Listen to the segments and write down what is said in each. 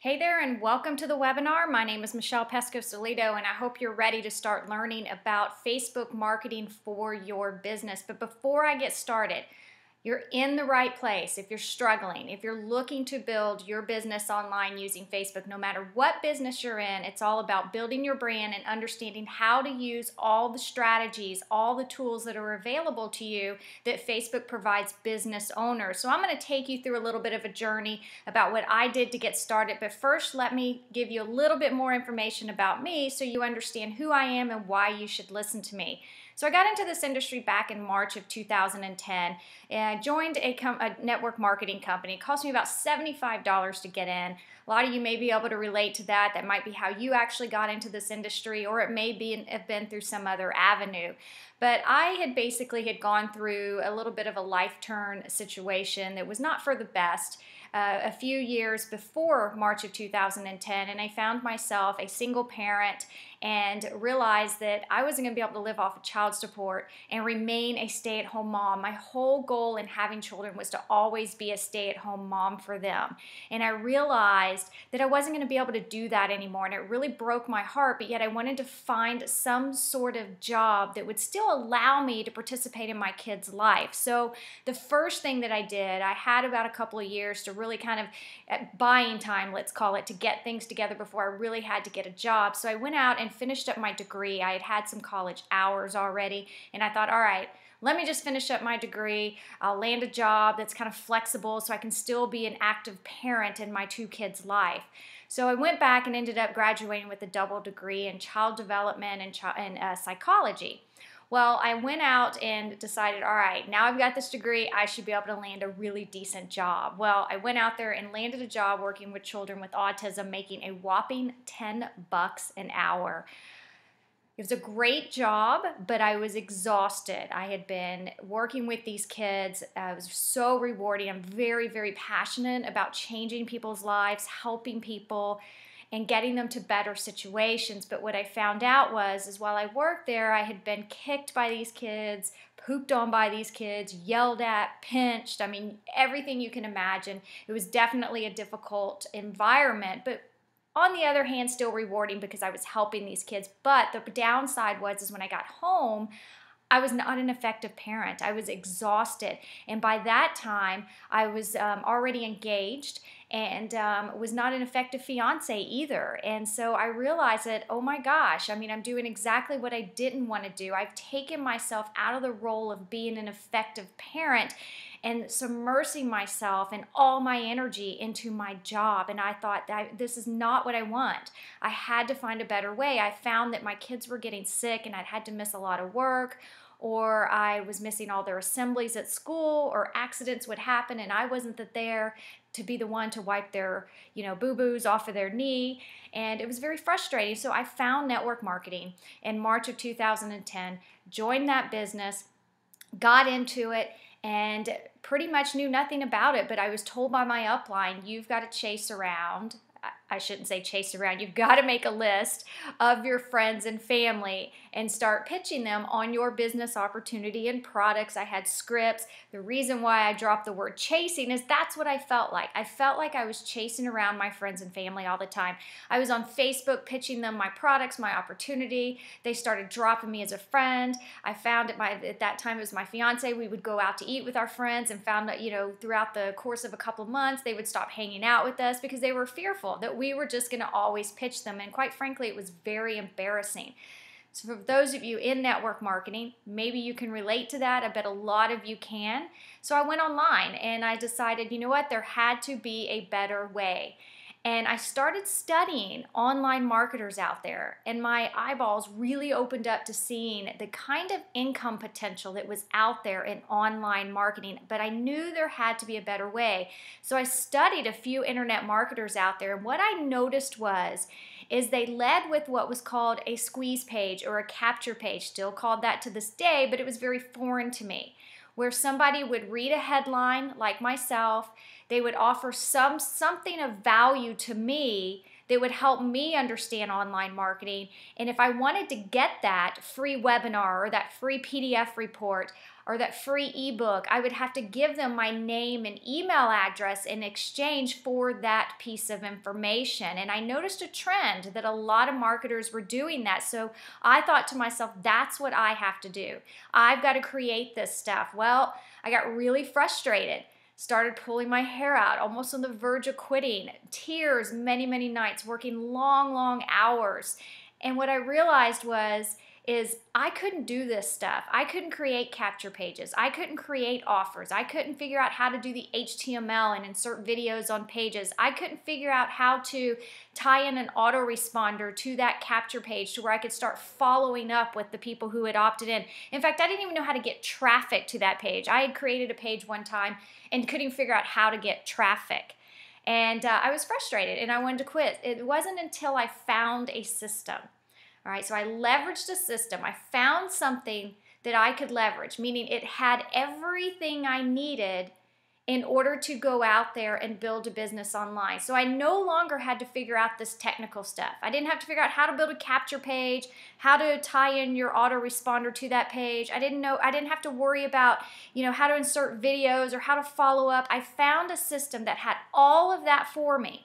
Hey there and welcome to the webinar. My name is Michelle Pescosolido and I hope you're ready to start learning about Facebook marketing for your business. But before I get started, you're in the right place if you're struggling, if you're looking to build your business online using Facebook. No matter what business you're in, it's all about building your brand and understanding how to use all the strategies, all the tools that are available to you that Facebook provides business owners. So I'm going to take you through a little bit of a journey about what I did to get started. But first, let me give you a little bit more information about me so you understand who I am and why you should listen to me. So I got into this industry back in March of 2010, and I joined a network marketing company. It cost me about $75 to get in. A lot of you may be able to relate to that. That might be how you actually got into this industry, or it may have been through some other avenue. But I had gone through a little bit of a life turn situation that was not for the best. A few years before March of 2010, and I found myself a single parent and realized that I wasn't going to be able to live off of child support and remain a stay-at-home mom. My whole goal in having children was to always be a stay-at-home mom for them. And I realized that I wasn't going to be able to do that anymore, and it really broke my heart, but yet I wanted to find some sort of job that would still allow me to participate in my kid's life. So the first thing that I did, I had about a couple of years to really kind of buying time, let's call it, to get things together before I really had to get a job. So I went out and finished up my degree. I had some college hours already, and I thought, all right, let me just finish up my degree. I'll land a job that's kind of flexible so I can still be an active parent in my two kids' life. So I went back and ended up graduating with a double degree in child development and psychology. Well, I went out and decided, all right, now I've got this degree, I should be able to land a really decent job. Well, I went out there and landed a job working with children with autism, making a whopping $10 an hour. It was a great job, but I was exhausted. I had been working with these kids. It was so rewarding. I'm very, very passionate about changing people's lives, helping people, and getting them to better situations. But what I found out is while I worked there, I had been kicked by these kids, pooped on by these kids, yelled at, pinched. I mean, everything you can imagine. It was definitely a difficult environment, but on the other hand, still rewarding because I was helping these kids. But the downside is when I got home, I was not an effective parent. I was exhausted. And by that time, I was already engaged and was not an effective fiance either. And so I realized that, oh my gosh, I mean, I'm doing exactly what I didn't want to do. I've taken myself out of the role of being an effective parent and submersing myself and all my energy into my job. And I thought that this is not what I want. I had to find a better way. I found that my kids were getting sick and I'd had to miss a lot of work, or I was missing all their assemblies at school, or accidents would happen and I wasn't there to be the one to wipe their, boo-boos off of their knee. And it was very frustrating. So I found network marketing in March of 2010, joined that business, got into it, and pretty much knew nothing about it, but I was told by my upline, you've got to chase around. I shouldn't say chase around. You've got to make a list of your friends and family and start pitching them on your business opportunity and products. I had scripts. The reason why I dropped the word chasing is that's what I felt like. I felt like I was chasing around my friends and family all the time. I was on Facebook pitching them my products, my opportunity. They started dropping me as a friend. I found at that time it was my fiance. We would go out to eat with our friends and found that, throughout the course of a couple of months, they would stop hanging out with us because they were fearful that we were just going to always pitch them. And quite frankly, it was very embarrassing. So for those of you in network marketing, maybe you can relate to that. I bet a lot of you can. So I went online and I decided, you know what, there had to be a better way. And I started studying online marketers out there, and my eyeballs really opened up to seeing the kind of income potential that was out there in online marketing, but I knew there had to be a better way. So I studied a few internet marketers out there, and what I noticed is they led with what was called a squeeze page or a capture page, still called that to this day, but it was very foreign to me, where somebody would read a headline like myself, they would offer something of value to me that would help me understand online marketing. And if I wanted to get that free webinar or that free PDF report or that free ebook, I would have to give them my name and email address in exchange for that piece of information. And I noticed a trend that a lot of marketers were doing that. So I thought to myself, that's what I have to do. I've got to create this stuff. Well, I got really frustrated. Started pulling my hair out, almost on the verge of quitting. Tears many, many nights, working long, long hours. And what I realized is I couldn't do this stuff. I couldn't create capture pages. I couldn't create offers. I couldn't figure out how to do the HTML and insert videos on pages. I couldn't figure out how to tie in an autoresponder to that capture page to where I could start following up with the people who had opted in. In fact, I didn't even know how to get traffic to that page. I had created a page one time and couldn't figure out how to get traffic. And I was frustrated and I wanted to quit. It wasn't until I found a system. All right, so I leveraged a system. I found something that I could leverage, meaning it had everything I needed in order to go out there and build a business online. So I no longer had to figure out this technical stuff. I didn't have to figure out how to build a capture page, how to tie in your autoresponder to that page. I didn't have to worry about, how to insert videos or how to follow up. I found a system that had all of that for me.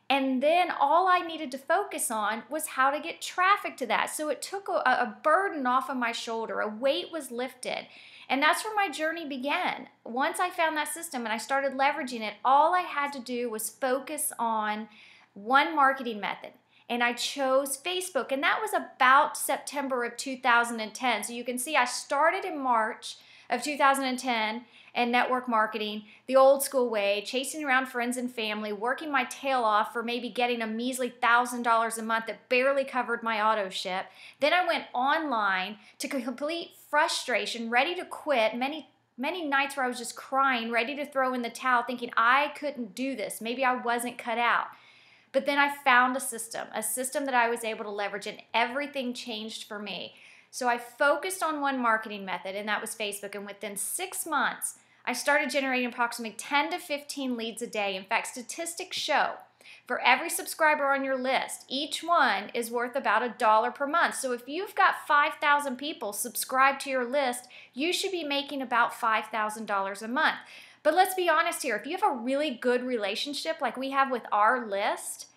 And then all I needed to focus on was how to get traffic to that. So it took a burden off of my shoulder. A weight was lifted. And that's where my journey began. Once I found that system and I started leveraging it, all I had to do was focus on one marketing method. And I chose Facebook. And that was about September of 2010. So you can see I started in March of 2010 and network marketing the old school way, chasing around friends and family, working my tail off for maybe getting a measly $1,000 a month that barely covered my auto ship. Then I went online to complete frustration, ready to quit, many nights where I was just crying, ready to throw in the towel, thinking I couldn't do this. Maybe I wasn't cut out. But then I found a system that I was able to leverage, and everything changed for me. So I focused on one marketing method, and that was Facebook. And within 6 months, I started generating approximately 10 to 15 leads a day. In fact, statistics show for every subscriber on your list, each one is worth about $1 per month. So if you've got 5,000 people subscribed to your list, you should be making about $5,000 a month. But let's be honest here, if you have a really good relationship like we have with our list,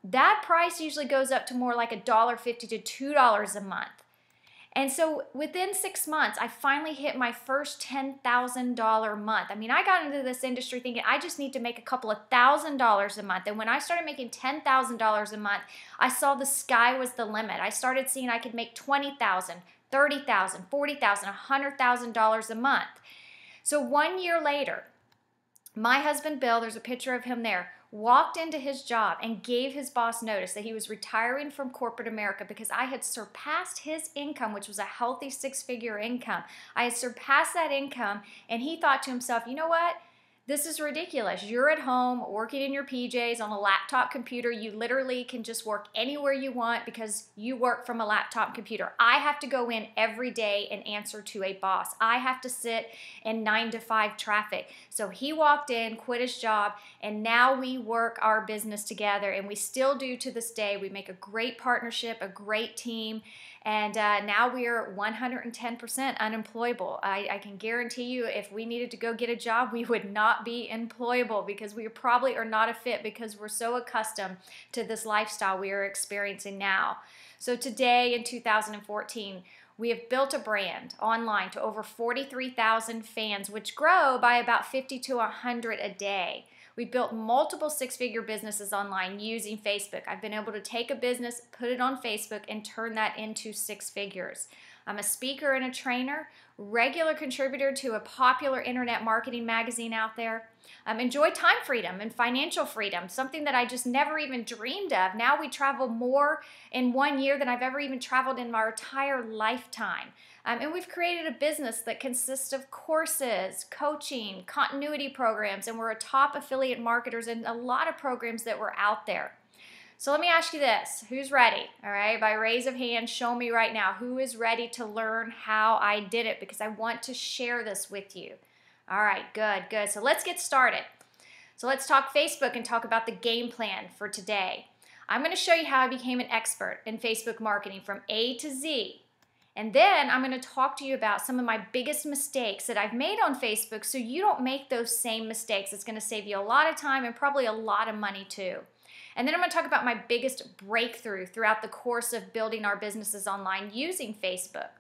that price usually goes up to more like $1.50 to $2 a month. And so within 6 months, I finally hit my first $10,000 month. I mean, I got into this industry thinking I just need to make a couple of $1,000s a month. And when I started making $10,000 a month, I saw the sky was the limit. I started seeing I could make $20,000, $30,000, $40,000, $100,000 a month. So 1 year later, my husband Bill, there's a picture of him there, walked into his job and gave his boss notice that he was retiring from corporate America because I had surpassed his income, which was a healthy 6-figure income. I had surpassed that income, and he thought to himself, you know what? This is ridiculous. You're at home working in your PJs on a laptop computer. You literally can just work anywhere you want because you work from a laptop computer. I have to go in every day and answer to a boss. I have to sit in 9 to 5 traffic. So he walked in, quit his job, and now we work our business together, and we still do to this day. We make a great partnership, a great team. And now we are 110% unemployable. I can guarantee you if we needed to go get a job, we would not be employable because we probably are not a fit because we're so accustomed to this lifestyle we are experiencing now. So today in 2014, we have built a brand online to over 43,000 fans, which grow by about 50 to 100 a day. We built multiple 6-figure businesses online using Facebook. I've been able to take a business, put it on Facebook, and turn that into 6 figures. I'm a speaker and a trainer, regular contributor to a popular internet marketing magazine out there. Enjoy time freedom and financial freedom, something that I just never even dreamed of. Now we travel more in 1 year than I've ever even traveled in my entire lifetime. And we've created a business that consists of courses, coaching, continuity programs, and we're a top affiliate marketers in a lot of programs that were out there. So let me ask you this, who's ready? All right, by raise of hands, show me right now who is ready to learn how I did it because I want to share this with you. All right, good. So let's get started. So let's talk Facebook and talk about the game plan for today. I'm going to show you how I became an expert in Facebook marketing from A to Z. And then I'm going to talk to you about some of my biggest mistakes that I've made on Facebook so you don't make those same mistakes. It's going to save you a lot of time and probably a lot of money too. And then I'm going to talk about my biggest breakthrough throughout the course of building our businesses online using Facebook.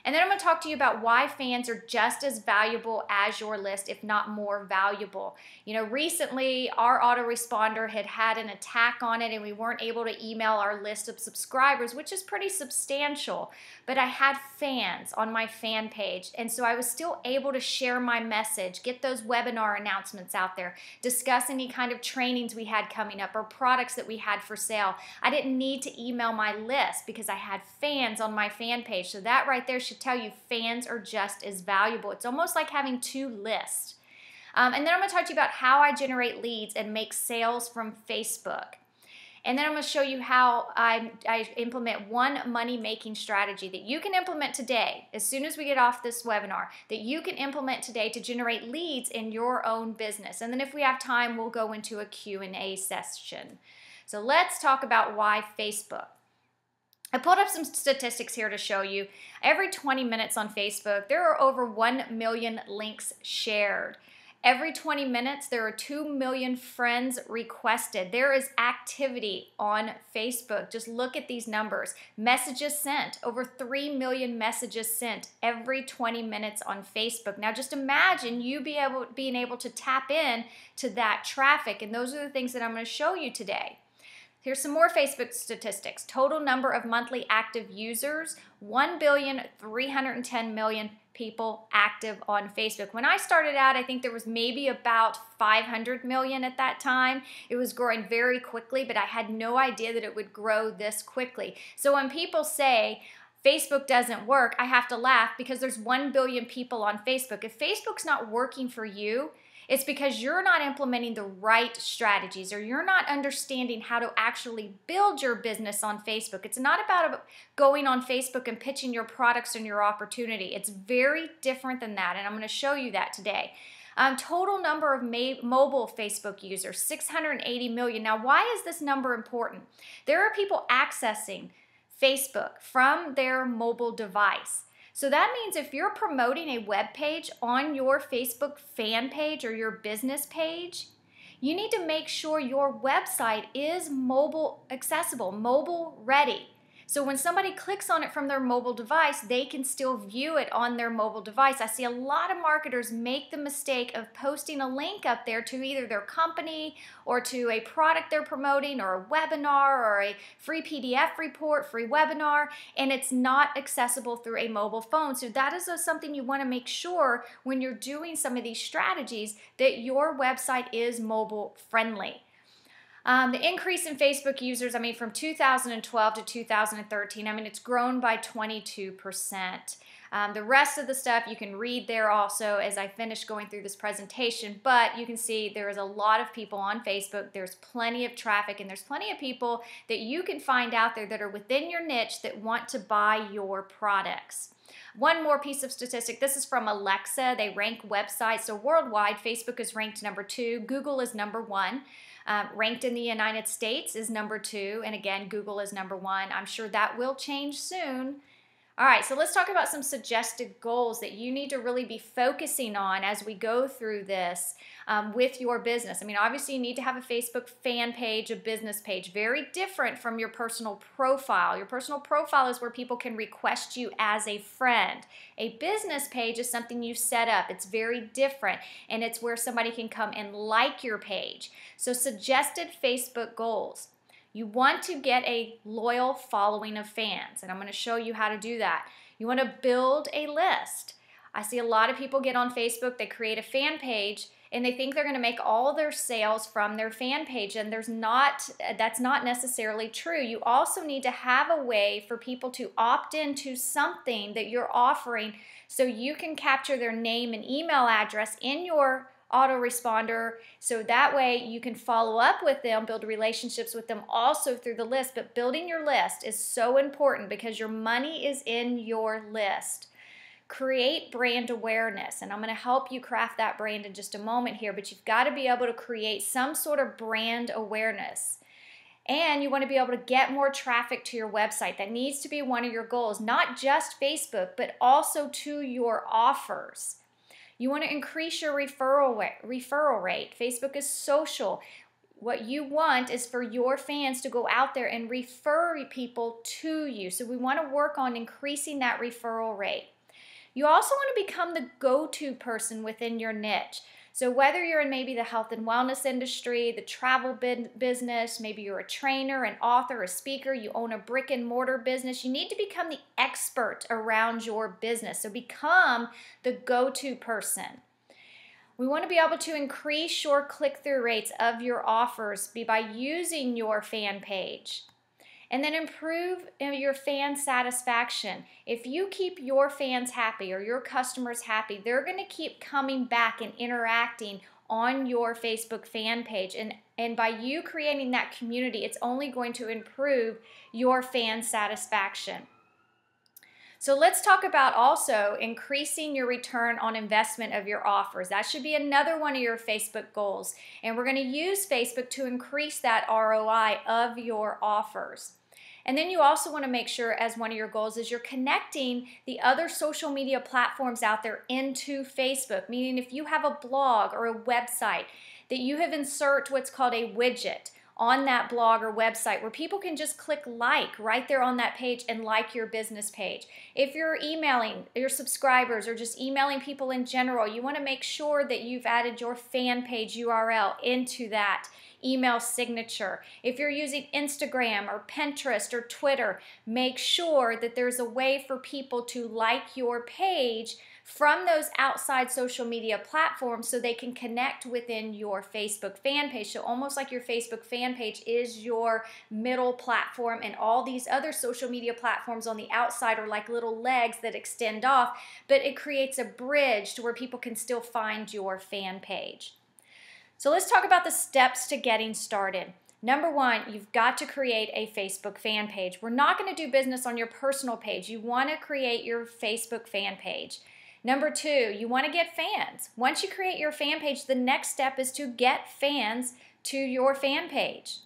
And then I'm going to talk to you about why fans are just as valuable as your list, if not more valuable. You know, recently our autoresponder had an attack on it and we weren't able to email our list of subscribers, which is pretty substantial. But I had fans on my fan page, and so I was still able to share my message, get those webinar announcements out there, discuss any kind of trainings we had coming up or products that we had for sale. I didn't need to email my list because I had fans on my fan page. So that right there should tell you fans are just as valuable. It's almost like having two lists. And then I'm going to talk to you about how I generate leads and make sales from Facebook. And then I'm going to show you how I implement one money-making strategy that you can implement today, as soon as we get off this webinar, that you can implement today to generate leads in your own business. And then if we have time, we'll go into a Q&A session. So let's talk about why Facebook. I pulled up some statistics here to show you. Every 20 minutes on Facebook, there are over 1 million links shared. Every 20 minutes, there are 2 million friends requested. There is activity on Facebook. Just look at these numbers. Messages sent, over 3 million messages sent every 20 minutes on Facebook. Now just imagine you being able to tap in to that traffic, and those are the things that I'm going to show you today. Here's some more Facebook statistics. Total number of monthly active users, 1,310,000,000 people active on Facebook. When I started out, I think there was maybe about 500 million at that time. It was growing very quickly, but I had no idea that it would grow this quickly. So when people say Facebook doesn't work, I have to laugh because there's 1 billion people on Facebook. If Facebook's not working for you, it's because you're not implementing the right strategies or you're not understanding how to actually build your business on Facebook. It's not about going on Facebook and pitching your products and your opportunity. It's very different than that, and I'm going to show you that today. Total number of mobile Facebook users, 680 million. Now, why is this number important? There are people accessing Facebook from their mobile device. So that means if you're promoting a web page on your Facebook fan page or your business page, you need to make sure your website is mobile accessible, mobile ready. So when somebody clicks on it from their mobile device, they can still view it on their mobile device. I see a lot of marketers make the mistake of posting a link up there to either their company or to a product they're promoting or a webinar or a free PDF report, free webinar, and it's not accessible through a mobile phone. So that is something you want to make sure when you're doing some of these strategies that your website is mobile friendly. The increase in Facebook users, from 2012 to 2013, it's grown by 22%. The rest of the stuff you can read there also as I finish going through this presentation, but you can see there is a lot of people on Facebook. There's plenty of traffic, and there's plenty of people that you can find out there that are within your niche that want to buy your products. One more piece of statistic. This is from Alexa. They rank websites. So worldwide, Facebook is ranked number 2. Google is number 1. Ranked in the United States is number 2. And again, Google is number 1. I'm sure that will change soon. All right, so let's talk about some suggested goals that you need to really be focusing on as we go through this with your business. Obviously you need to have a Facebook fan page, a business page, very different from your personal profile. Your personal profile is where people can request you as a friend. A business page is something you set up. It's very different, and it's where somebody can come and like your page. So suggested Facebook goals. You want to get a loyal following of fans, and I'm going to show you how to do that. You want to build a list. I see a lot of people get on Facebook, they create a fan page, and they think they're going to make all their sales from their fan page, and that's not necessarily true. You also need to have a way for people to opt into something that you're offering so you can capture their name and email address in your autoresponder, so that way you can follow up with them, build relationships with them also through the list. But building your list is so important because your money is in your list. Create brand awareness, and I'm going to help you craft that brand in just a moment here, but you've got to be able to create some sort of brand awareness. And you want to be able to get more traffic to your website. That needs to be one of your goals, not just Facebook, but also to your offers. You want to increase your referral rate. Facebook is social. What you want is for your fans to go out there and refer people to you. So we want to work on increasing that referral rate. You also want to become the go-to person within your niche. So whether you're in maybe the health and wellness industry, the travel business, maybe you're a trainer, an author, a speaker, you own a brick and mortar business, you need to become the expert around your business. So become the go-to person. We want to be able to increase your click-through rates of your offers by using your fan page. And then improve your fan satisfaction. If you keep your fans happy or your customers happy, they're going to keep coming back and interacting on your Facebook fan page. And by you creating that community, it's only going to improve your fan satisfaction. So let's talk about also increasing your return on investment of your offers. That should be another one of your Facebook goals. And we're going to use Facebook to increase that ROI of your offers. And then you also want to make sure, as one of your goals, is you're connecting the other social media platforms out there into Facebook. Meaning if you have a blog or a website, that you have insert what's called a widget on that blog or website where people can just click like right there on that page and like your business page. If you're emailing your subscribers or just emailing people in general, you want to make sure that you've added your fan page URL into that email signature. If you're using Instagram or Pinterest or Twitter, make sure that there's a way for people to like your page from those outside social media platforms so they can connect within your Facebook fan page. So almost like your Facebook fan page is your middle platform, and all these other social media platforms on the outside are like little legs that extend off, but it creates a bridge to where people can still find your fan page. So let's talk about the steps to getting started. Number one, you've got to create a Facebook fan page. We're not going to do business on your personal page. You want to create your Facebook fan page. Number two, you want to get fans. Once you create your fan page, the next step is to get fans to your fan page.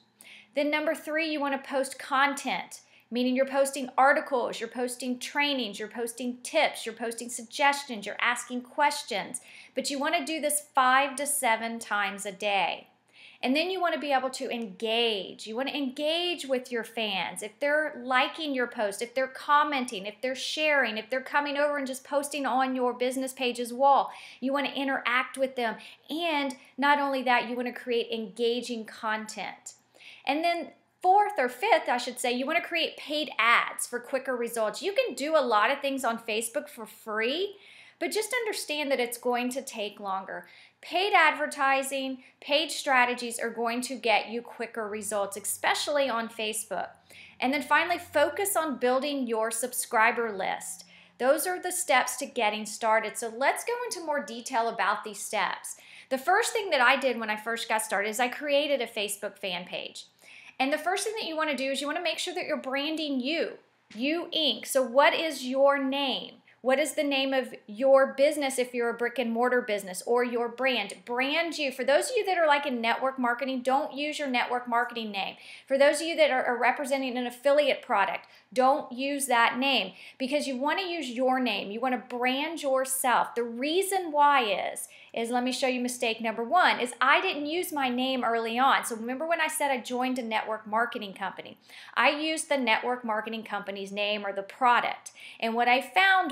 Then number three, you want to post content, meaning you're posting articles, you're posting trainings, you're posting tips, you're posting suggestions, you're asking questions. But you want to do this 5 to 7 times a day. And then you want to be able to engage. You want to engage with your fans. If they're liking your post, if they're commenting, if they're sharing, if they're coming over and just posting on your business page's wall, you want to interact with them. And not only that, you want to create engaging content. And then fourth or fifth, I should say, you want to create paid ads for quicker results. You can do a lot of things on Facebook for free, but just understand that it's going to take longer. Paid advertising, paid strategies are going to get you quicker results, especially on Facebook. And then finally, focus on building your subscriber list. Those are the steps to getting started. So let's go into more detail about these steps. The first thing that I did when I first got started is I created a Facebook fan page. And the first thing that you want to do is you want to make sure that you're branding you Inc. So what is your name? What is the name of your business if you're a brick and mortar business, or your brand? Brand you. For those of you that are like in network marketing, don't use your network marketing name. For those of you that are representing an affiliate product, don't use that name, because you want to use your name. You want to brand yourself. The reason why is let me show you mistake number one, is I didn't use my name early on. So remember when I said I joined a network marketing company? I used the network marketing company's name or the product. And what I found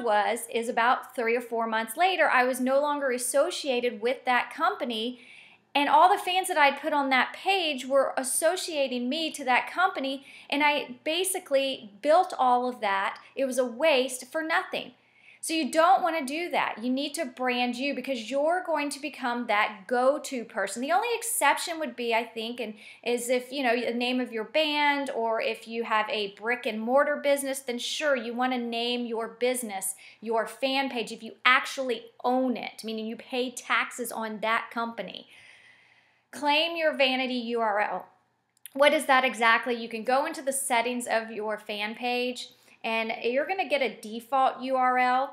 is about 3 or 4 months later, I was no longer associated with that company, and all the fans that I'd put on that page were associating me to that company, and I basically built all of that. It was a waste for nothing. So you don't want to do that. You need to brand you, because you're going to become that go-to person. The only exception would be, I think, is if, the name of your band, or if you have a brick and mortar business, then sure, you want to name your business, your fan page, if you actually own it, meaning you pay taxes on that company. Claim your vanity URL. What is that exactly? You can go into the settings of your fan page, and you're going to get a default URL.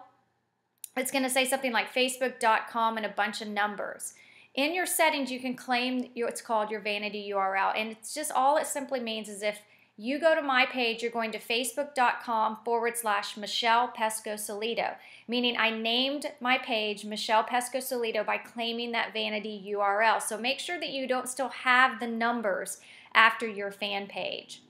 It's going to say something like facebook.com and a bunch of numbers. In your settings, you can claim what's called your vanity URL, and it's just all it simply means is if you go to my page, you're going to facebook.com/Michelle Pescosolido, meaning I named my page Michelle Pescosolido by claiming that vanity URL. So make sure that you don't still have the numbers after your fan page.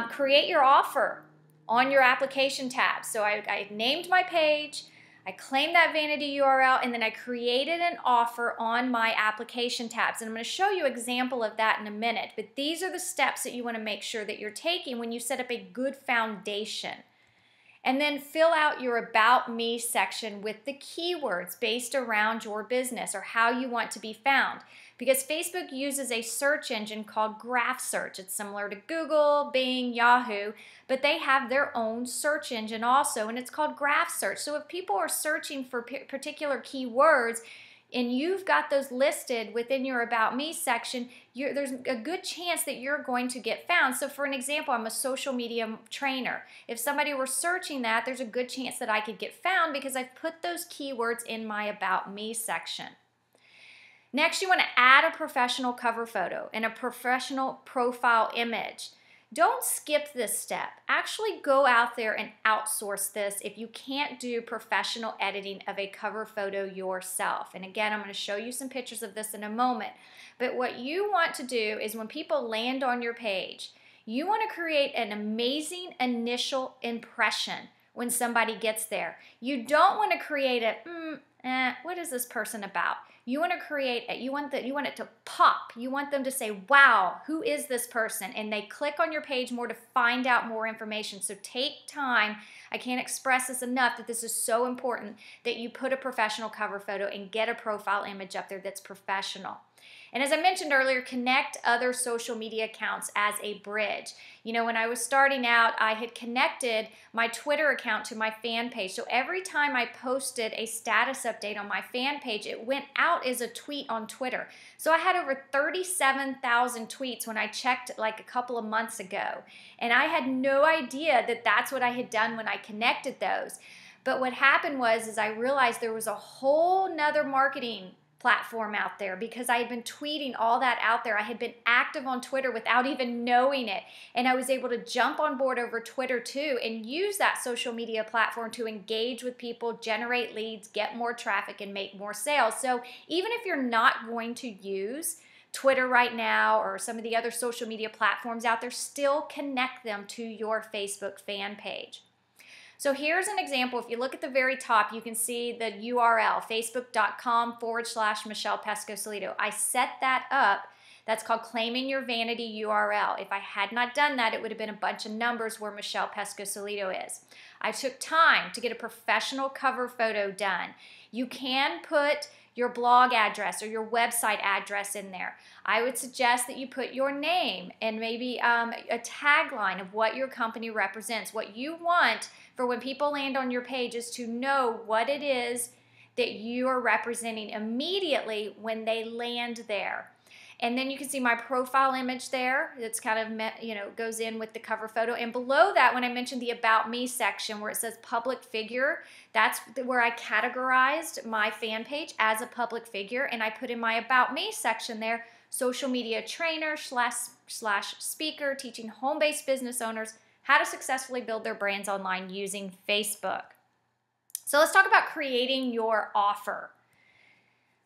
Create your offer on your application tab. So I named my page, I claimed that vanity URL, and then I created an offer on my application tabs. And I'm going to show you an example of that in a minute. But these are the steps that you want to make sure that you're taking when you set up a good foundation. And then fill out your About Me section with the keywords based around your business or how you want to be found. Because Facebook uses a search engine called Graph Search. It's similar to Google, Bing, Yahoo, but they have their own search engine also, and it's called Graph Search. So if people are searching for particular keywords, and you've got those listed within your About Me section, there's a good chance that you're going to get found. So for an example, I'm a social media trainer. If somebody were searching that, there's a good chance that I could get found because I've put those keywords in my About Me section. Next, you want to add a professional cover photo and a professional profile image. Don't skip this step. Actually go out there and outsource this if you can't do professional editing of a cover photo yourself. And again, I'm going to show you some pictures of this in a moment. But what you want to do is when people land on your page, you want to create an amazing initial impression when somebody gets there. You don't want to create a, what is this person about? You want to create it, you want it to pop. You want them to say, wow, who is this person? And they click on your page more to find out more information. So take time. I can't express this enough that this is so important that you put a professional cover photo and get a profile image up there that's professional. And as I mentioned earlier, connect other social media accounts as a bridge. You know, when I was starting out, I had connected my Twitter account to my fan page. So every time I posted a status update on my fan page, it went out as a tweet on Twitter. So I had over 37,000 tweets when I checked like a couple of months ago. And I had no idea that that's what I had done when I connected those. But what happened was I realized there was a whole nother marketing platform out there because I had been tweeting all that out there. I had been active on Twitter without even knowing it. And I was able to jump on board over Twitter too and use that social media platform to engage with people, generate leads, get more traffic, and make more sales. So even if you're not going to use Twitter right now or some of the other social media platforms out there, still connect them to your Facebook fan page. So here's an example. If you look at the very top, you can see the URL, facebook.com/Michelle Pescosolido. I set that up. That's called claiming your vanity URL. If I had not done that, it would have been a bunch of numbers where Michelle Pescosolido is. I took time to get a professional cover photo done. You can put your blog address or your website address in there. I would suggest that you put your name and maybe a tagline of what your company represents. What you want for when people land on your page is to know what it is that you are representing immediately when they land there. And then you can see my profile image there. It's kind of, goes in with the cover photo. And below that, when I mentioned the About Me section where it says public figure, that's where I categorized my fan page as a public figure. And I put in my About Me section there, social media trainer slash speaker, teaching home-based business owners how to successfully build their brands online using Facebook. So let's talk about creating your offer.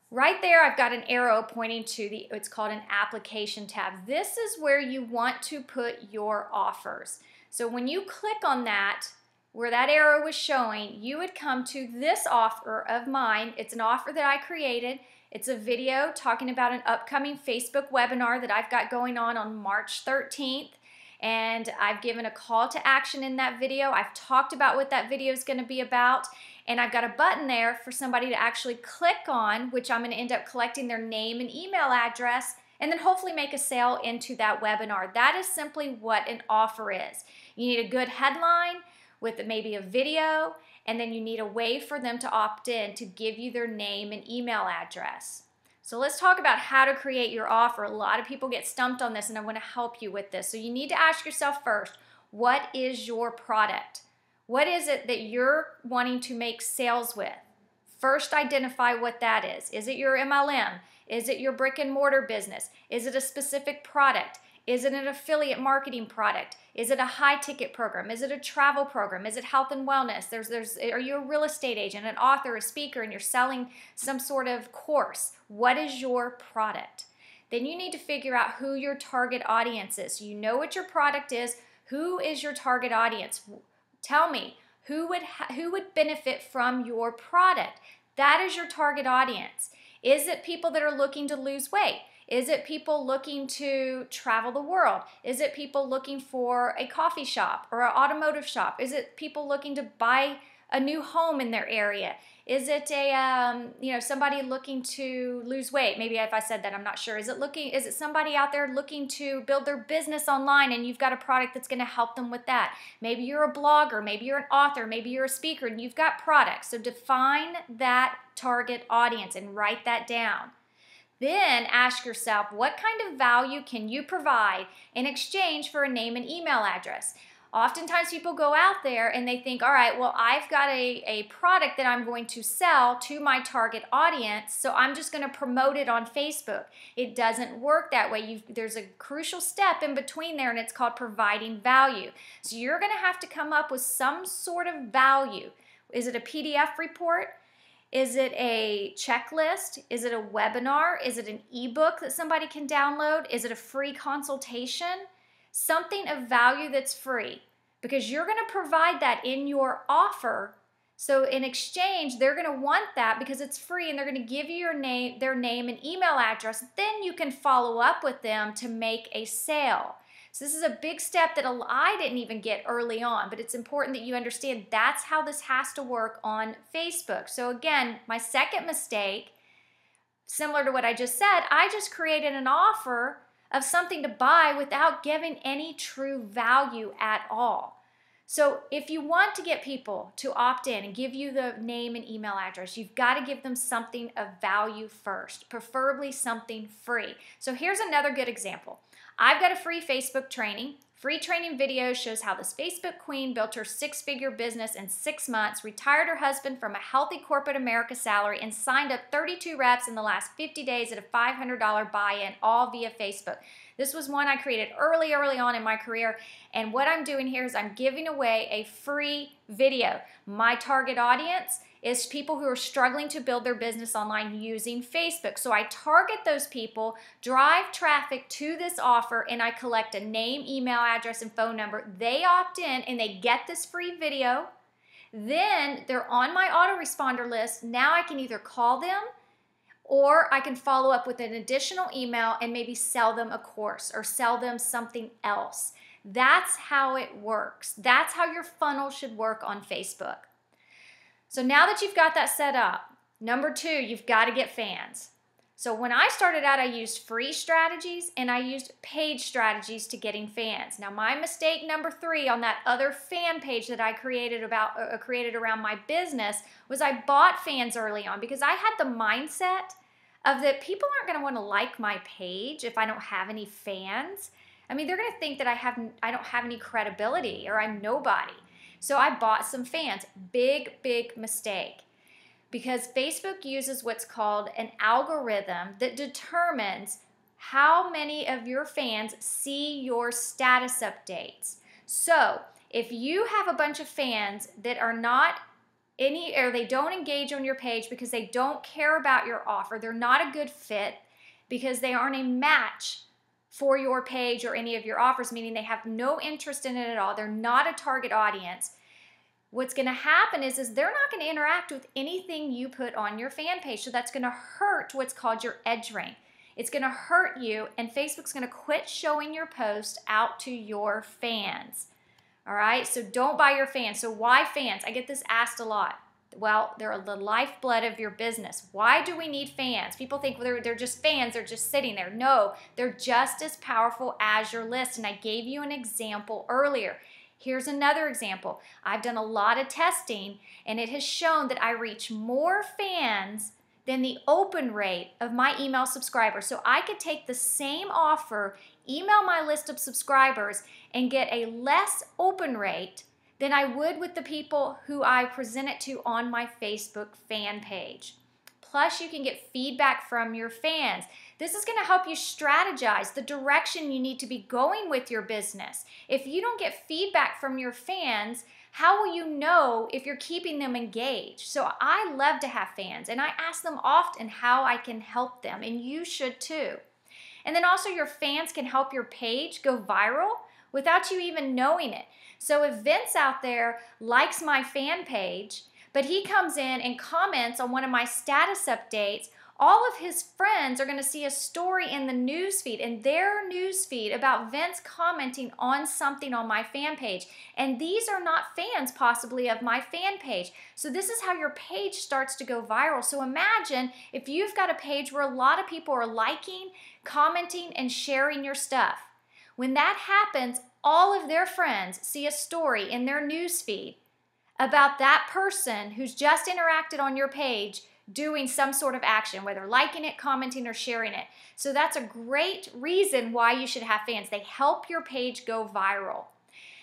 Right there, I've got an arrow pointing to it's called an application tab. This is where you want to put your offers. So when you click on that, where that arrow was showing, you would come to this offer of mine. It's an offer that I created. It's a video talking about an upcoming Facebook webinar that I've got going on March 13th. And I've given a call to action in that video. I've talked about what that video is going to be about. And I've got a button there for somebody to actually click on, which I'm going to end up collecting their name and email address, and then hopefully make a sale into that webinar. That is simply what an offer is. You need a good headline with maybe a video, and then you need a way for them to opt in to give you their name and email address. So let's talk about how to create your offer. A lot of people get stumped on this, and I want to help you with this. So you need to ask yourself first, what is your product? What is it that you're wanting to make sales with? First, identify what that is. Is it your MLM? Is it your brick and mortar business? Is it a specific product? Is it an affiliate marketing product? Is it a high ticket program? Is it a travel program? Is it health and wellness? Are you a real estate agent, an author, a speaker, and you're selling some sort of course? What is your product? Then you need to figure out who your target audience is. You know what your product is. Who is your target audience? Tell me, who would benefit from your product? That is your target audience. Is it people that are looking to lose weight? Is it people looking to travel the world? Is it people looking for a coffee shop or an automotive shop? Is it people looking to buy a new home in their area? Is it somebody looking to lose weight? Maybe if I said that, I'm not sure. Is it somebody out there looking to build their business online and you've got a product that's going to help them with that? Maybe you're a blogger, maybe you're an author, maybe you're a speaker and you've got products. So define that target audience and write that down. Then ask yourself, what kind of value can you provide in exchange for a name and email address? Oftentimes people go out there and they think, all right, well, I've got a product that I'm going to sell to my target audience, so I'm just going to promote it on Facebook. It doesn't work that way. There's a crucial step in between there, and it's called providing value. So you're going to have to come up with some sort of value. Is it a PDF report? Is it a checklist? Is it a webinar? Is it an ebook that somebody can download? Is it a free consultation? Something of value that's free, because you're going to provide that in your offer. So in exchange, they're going to want that because it's free, and they're going to give you their name and email address. Then you can follow up with them to make a sale. So this is a big step that I didn't even get early on, but it's important that you understand that's how this has to work on Facebook. So again, my second mistake, similar to what I just said, I just created an offer of something to buy without giving any true value at all. So if you want to get people to opt in and give you the name and email address, you've got to give them something of value first, preferably something free. So here's another good example. I've got a free Facebook training. Free training video shows how this Facebook queen built her six-figure business in 6 months, retired her husband from a healthy corporate America salary, and signed up 32 reps in the last 50 days at a $500 buy-in, all via Facebook. This was one I created early on in my career, and what I'm doing here is I'm giving away a free video. My target audience is people who are struggling to build their business online using Facebook. So I target those people, drive traffic to this offer, and I collect a name, email address, and phone number. They opt in and they get this free video. Then they're on my autoresponder list. Now I can either call them or I can follow up with an additional email and maybe sell them a course or sell them something else. That's how it works. That's how your funnel should work on Facebook. So now that you've got that set up, number 2, you've got to get fans. So when I started out, I used free strategies and I used paid strategies to getting fans. Now my mistake number 3 on that other fan page that I created around my business was I bought fans early on because I had the mindset of that people aren't going to want to like my page if I don't have any fans. I mean, they're going to think that I don't have any credibility or I'm nobody. So I bought some fans. Big mistake. Because Facebook uses what's called an algorithm that determines how many of your fans see your status updates. So if you have a bunch of fans that are not or they don't engage on your page because they don't care about your offer, they're not a good fit because they aren't a match for your page or any of your offers, meaning they have no interest in it at all, they're not a target audience, what's going to happen is they're not going to interact with anything you put on your fan page. So that's going to hurt what's called your edge rank. It's going to hurt you, and Facebook's going to quit showing your post out to your fans. All right, so don't buy your fans. So why fans? I get this asked a lot. Well, they're the lifeblood of your business. Why do we need fans? People think they're just fans, they're just sitting there. No, they're just as powerful as your list, and I gave you an example earlier. Here's another example. I've done a lot of testing, and it has shown that I reach more fans than the open rate of my email subscribers. So I could take the same offer, email my list of subscribers, and get a less open rate than I would with the people who I present it to on my Facebook fan page. Plus, you can get feedback from your fans. This is going to help you strategize the direction you need to be going with your business. If you don't get feedback from your fans, how will you know if you're keeping them engaged? So I love to have fans, and I ask them often how I can help them, and you should too. And then also your fans can help your page go viral without you even knowing it. So if Vince out there likes my fan page, but he comes in and comments on one of my status updates, all of his friends are going to see a story in the newsfeed, in their newsfeed, about Vince commenting on something on my fan page. And these are not fans possibly of my fan page. So this is how your page starts to go viral. So imagine if you've got a page where a lot of people are liking, commenting, and sharing your stuff. When that happens, all of their friends see a story in their newsfeed about that person who's just interacted on your page doing some sort of action, whether liking it, commenting, or sharing it. So that's a great reason why you should have fans. They help your page go viral.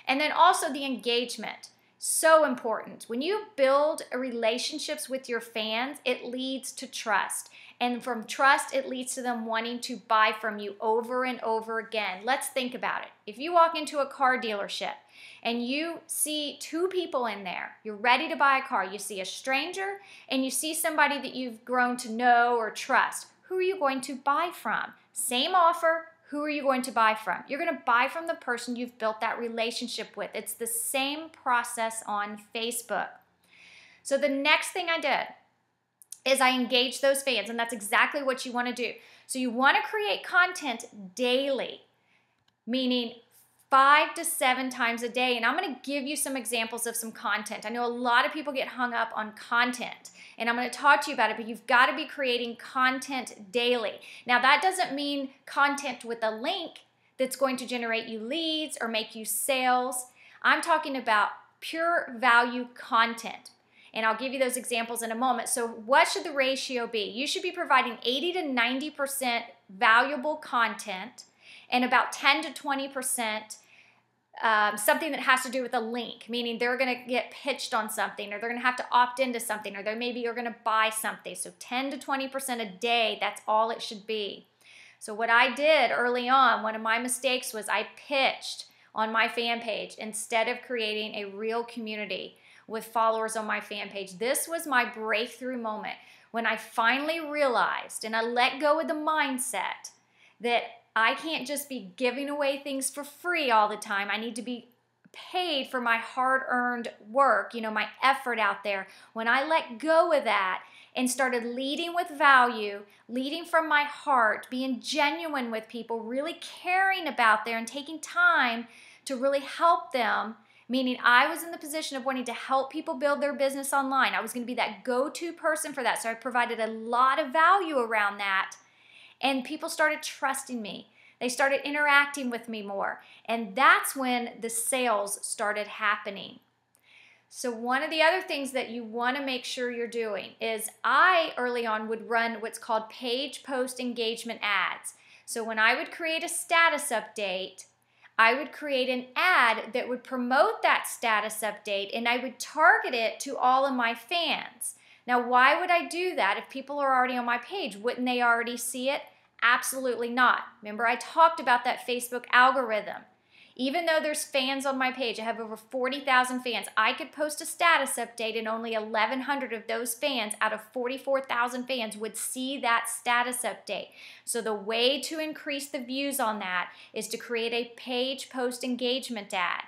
And then also the engagement. So important. When you build relationships with your fans, it leads to trust. And from trust, it leads to them wanting to buy from you over and over again. Let's think about it. If you walk into a car dealership and you see two people in there, you're ready to buy a car, you see a stranger and you see somebody that you've grown to know or trust, who are you going to buy from? Same offer, who are you going to buy from? You're going to buy from the person you've built that relationship with. It's the same process on Facebook. So the next thing I did is I engaged those fans, and that's exactly what you want to do. So you want to create content daily, meaning 5 to 7 times a day. And I'm going to give you some examples of some content. I know a lot of people get hung up on content, and I'm going to talk to you about it, but you've got to be creating content daily. Now, that doesn't mean content with a link that's going to generate you leads or make you sales. I'm talking about pure value content. And I'll give you those examples in a moment. So what should the ratio be? You should be providing 80 to 90% valuable content and about 10 to 20% something that has to do with a link, meaning they're going to get pitched on something, or they're going to have to opt into something, or they maybe are going to buy something. So 10 to 20% a day, that's all it should be. So what I did early on, one of my mistakes was I pitched on my fan page instead of creating a real community with followers on my fan page. This was my breakthrough moment when I finally realized and I let go of the mindset that I can't just be giving away things for free all the time. I need to be paid for my hard-earned work, my effort out there. When I let go of that and started leading with value, leading from my heart, being genuine with people, really caring about them and taking time to really help them, meaning I was in the position of wanting to help people build their business online. I was going to be that go-to person for that. So I provided a lot of value around that. And people started trusting me. They started interacting with me more. And that's when the sales started happening. So one of the other things that you want to make sure you're doing is I early on would run what's called page post engagement ads. So when I would create a status update, I would create an ad that would promote that status update, and I would target it to all of my fans. Now, why would I do that if people are already on my page? Wouldn't they already see it? Absolutely not. Remember, I talked about that Facebook algorithm. Even though there's fans on my page, I have over 40,000 fans, I could post a status update and only 1,100 of those fans out of 44,000 fans would see that status update. So the way to increase the views on that is to create a page post engagement ad.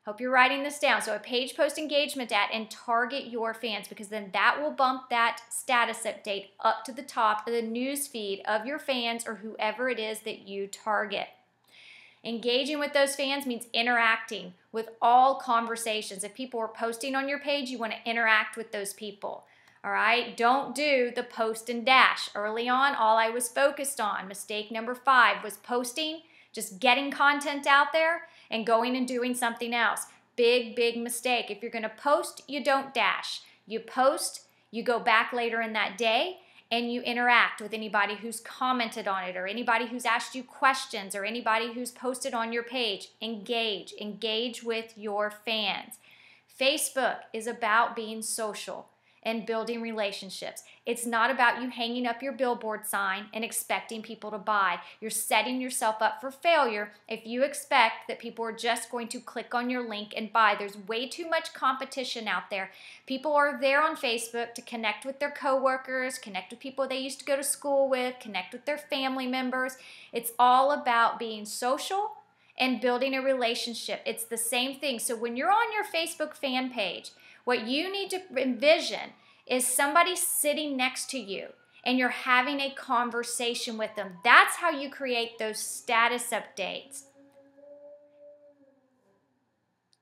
Hope you're writing this down. So a page post engagement ad, and target your fans, because then that will bump that status update up to the top of the news feed of your fans or whoever it is that you target. Engaging with those fans means interacting with all conversations. If people are posting on your page, you want to interact with those people. All right? Don't do the post and dash. Early on, all I was focused on, mistake number 5, was posting, just getting content out there and going and doing something else. Big, big mistake. If you're going to post, you don't dash. You post, you go back later in that day, and you interact with anybody who's commented on it, or anybody who's asked you questions, or anybody who's posted on your page. Engage with your fans. Facebook is about being social, and building relationships. It's not about you hanging up your billboard sign and expecting people to buy. You're setting yourself up for failure if you expect that people are just going to click on your link and buy. There's way too much competition out there. People are there on Facebook to connect with their coworkers, connect with people they used to go to school with, connect with their family members. It's all about being social and building a relationship. It's the same thing. So when you're on your Facebook fan page, what you need to envision is somebody sitting next to you and you're having a conversation with them. That's how you create those status updates.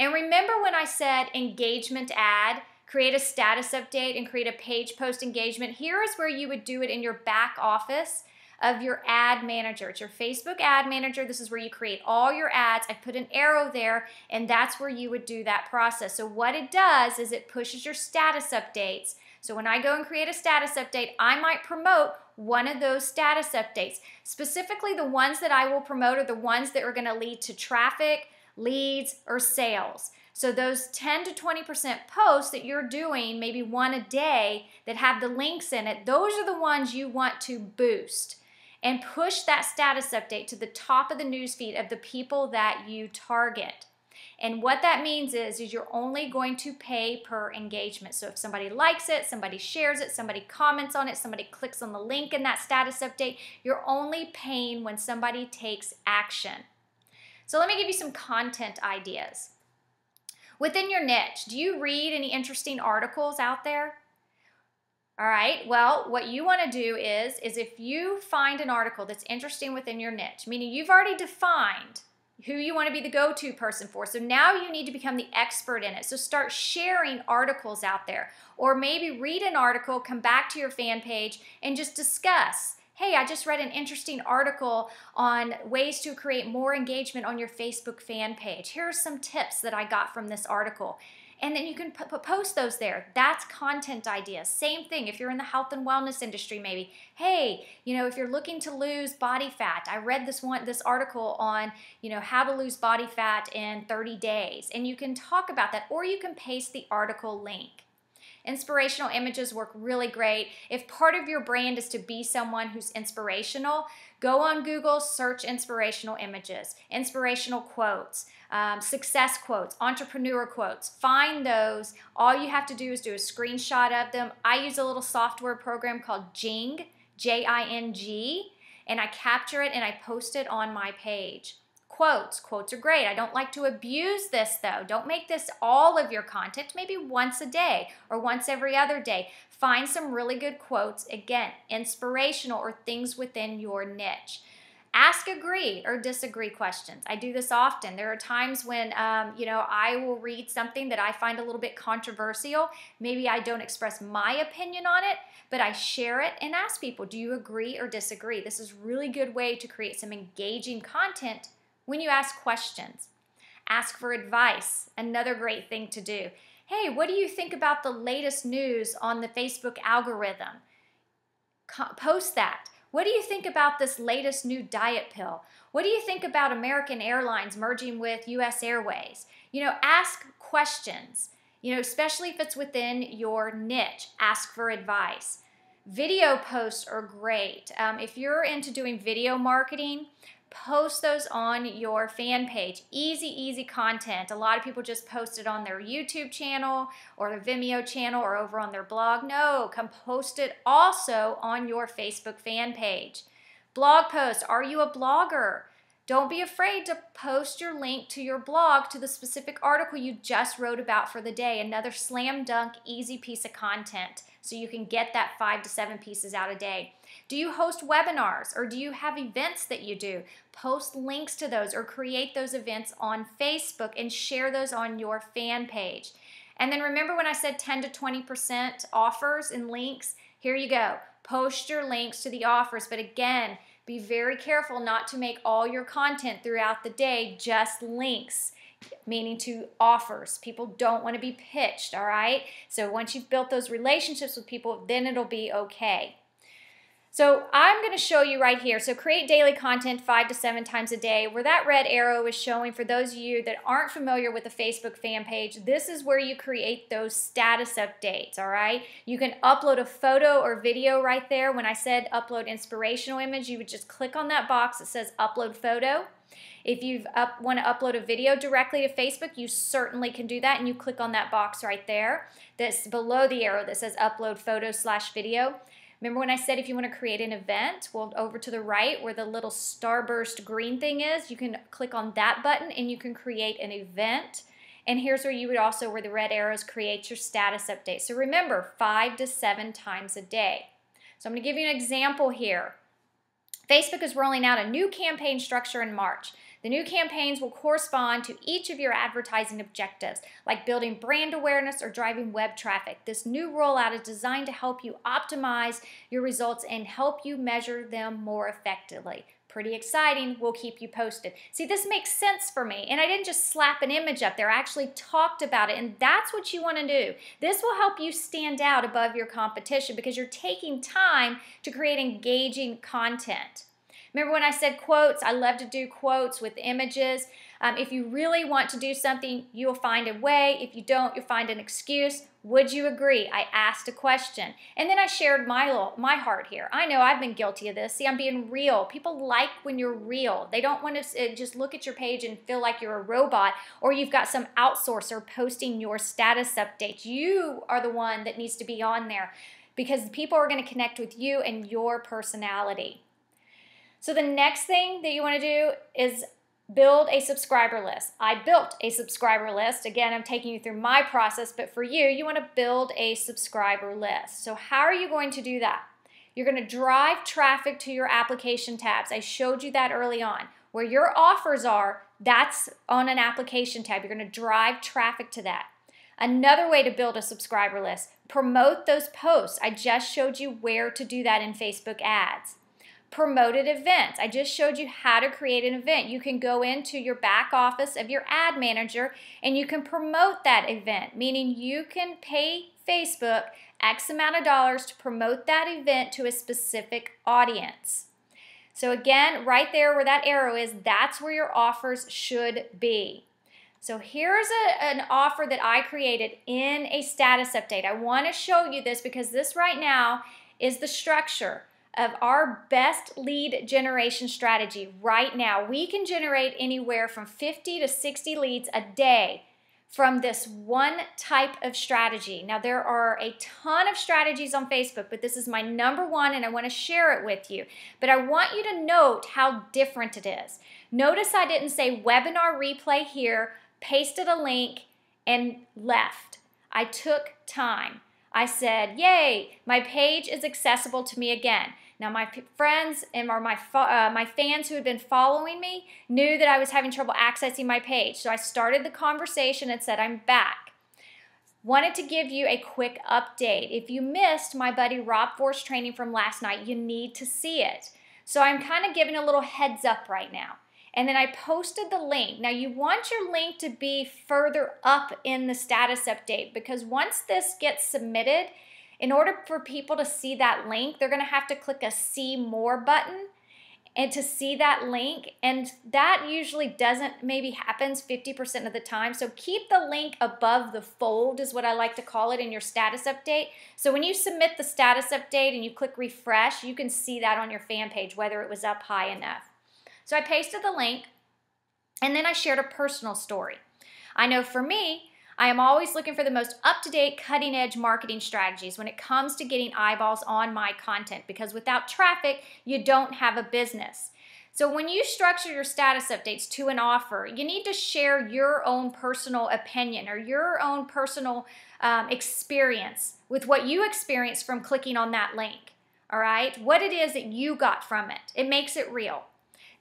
And remember when I said engagement ad, create a status update and create a page post engagement? Here is where you would do it in your back office of your ad manager. It's your Facebook ad manager. This is where you create all your ads. I put an arrow there, and that's where you would do that process. So what it does is it pushes your status updates. So when I go and create a status update, I might promote one of those status updates. Specifically, the ones that I will promote are the ones that are going to lead to traffic, leads, or sales. So those 10 to 20% posts that you're doing, maybe one a day, that have the links in it, those are the ones you want to boost and push that status update to the top of the newsfeed of the people that you target. And what that means is you're only going to pay per engagement. So if somebody likes it, somebody shares it, somebody comments on it, somebody clicks on the link in that status update, you're only paying when somebody takes action. So let me give you some content ideas. Within your niche, do you read any interesting articles out there? All right, well, what you want to do is if you find an article that's interesting within your niche, meaning you've already defined who you want to be the go-to person for, so now you need to become the expert in it. So start sharing articles out there, or maybe read an article, come back to your fan page, and just discuss, hey, I just read an interesting article on ways to create more engagement on your Facebook fan page. Here are some tips that I got from this article. And then you can post those there. That's content ideas. Same thing if you're in the health and wellness industry maybe. Hey, if you're looking to lose body fat, I read this article on, how to lose body fat in 30 days. And you can talk about that, or you can paste the article link. Inspirational images work really great. If part of your brand is to be someone who's inspirational, go on Google, search inspirational images, inspirational quotes, success quotes, entrepreneur quotes. Find those. All you have to do is do a screenshot of them. I use a little software program called Jing, J-I-N-G, and I capture it and I post it on my page. Quotes are great. I don't like to abuse this though. Don't make this all of your content, maybe once a day or once every other day. Find some really good quotes, again, inspirational or things within your niche. Ask agree or disagree questions. I do this often. There are times when, I will read something that I find a little bit controversial. Maybe I don't express my opinion on it, but I share it and ask people, do you agree or disagree? This is a really good way to create some engaging content when you ask questions. Ask for advice, another great thing to do. Hey, what do you think about the latest news on the Facebook algorithm? Post that. What do you think about this latest new diet pill? What do you think about American Airlines merging with US Airways? Ask questions, especially if it's within your niche. Ask for advice. Video posts are great. If you're into doing video marketing, post those on your fan page. Easy content. A lot of people just post it on their YouTube channel or their Vimeo channel or over on their blog. No, come post it also on your Facebook fan page. Blog posts. Are you a blogger? Don't be afraid to post your link to your blog to the specific article you just wrote about for the day. Another slam dunk, easy piece of content so you can get that 5 to 7 pieces out a day. Do you host webinars or do you have events that you do? Post links to those or create those events on Facebook and share those on your fan page. And then remember when I said 10 to 20% offers and links? Here you go. Post your links to the offers, but again, be very careful not to make all your content throughout the day just links, meaning to offers. People don't want to be pitched, all right? So once you've built those relationships with people, then it'll be okay. So I'm going to show you right here. So create daily content 5 to 7 times a day. Where that red arrow is showing, for those of you that aren't familiar with the Facebook fan page, this is where you create those status updates, all right? You can upload a photo or video right there. When I said upload inspirational image, you would just click on that box that says upload photo. If you want to upload a video directly to Facebook, you certainly can do that, and you click on that box right there that's below the arrow that says upload photo/video. Remember when I said if you want to create an event, well, over to the right where the little starburst green thing is, you can click on that button and you can create an event. And here's where you would also, where the red arrows, create your status update. So remember, 5 to 7 times a day. So I'm going to give you an example here. Facebook is rolling out a new campaign structure in March. The new campaigns will correspond to each of your advertising objectives, like building brand awareness or driving web traffic. This new rollout is designed to help you optimize your results and help you measure them more effectively. Pretty exciting. We'll keep you posted. See, this makes sense for me, and I didn't just slap an image up there. I actually talked about it, and that's what you want to do. This will help you stand out above your competition because you're taking time to create engaging content. Remember when I said quotes? I love to do quotes with images. If you really want to do something, you'll find a way. If you don't, you'll find an excuse. Would you agree? I asked a question. And then I shared my heart here. I know I've been guilty of this. See, I'm being real. People like when you're real. They don't want to just look at your page and feel like you're a robot or you've got some outsourcer posting your status updates. You are the one that needs to be on there because people are going to connect with you and your personality. So the next thing that you want to do is build a subscriber list. I built a subscriber list. Again, I'm taking you through my process, but for you, you want to build a subscriber list. So how are you going to do that? You're going to drive traffic to your application tabs. I showed you that early on. Where your offers are, that's on an application tab. You're going to drive traffic to that. Another way to build a subscriber list, promote those posts. I just showed you where to do that in Facebook ads. Promoted events. I just showed you how to create an event. You can go into your back office of your ad manager and you can promote that event, meaning you can pay Facebook X amount of dollars to promote that event to a specific audience. So again, right there where that arrow is, that's where your offers should be. So here's an offer that I created in a status update. I want to show you this because this right now is the structure of our best lead generation strategy right now. We can generate anywhere from 50 to 60 leads a day from this one type of strategy. Now, there are a ton of strategies on Facebook, but this is my number one, and I want to share it with you. But I want you to note how different it is. Notice I didn't say webinar replay here, pasted a link, and left. I took time. I said, yay, my page is accessible to me again. Now, my friends and my fans who had been following me knew that I was having trouble accessing my page. So I started the conversation and said, I'm back. Wanted to give you a quick update. If you missed my buddy Rob Force training from last night, you need to see it. So I'm kind of giving a little heads up right now. And then I posted the link. Now, you want your link to be further up in the status update because once this gets submitted, in order for people to see that link, they're going to have to click a see more button and to see that link. And that usually maybe happens 50% of the time. So keep the link above the fold is what I like to call it in your status update. So when you submit the status update and you click refresh, you can see that on your fan page, whether it was up high enough. So I pasted the link and then I shared a personal story. I know for me, I am always looking for the most up-to-date, cutting-edge marketing strategies when it comes to getting eyeballs on my content because without traffic, you don't have a business. So when you structure your status updates to an offer, you need to share your own personal opinion or your own personal experience with what you experienced from clicking on that link, all right? What it is that you got from it. It makes it real.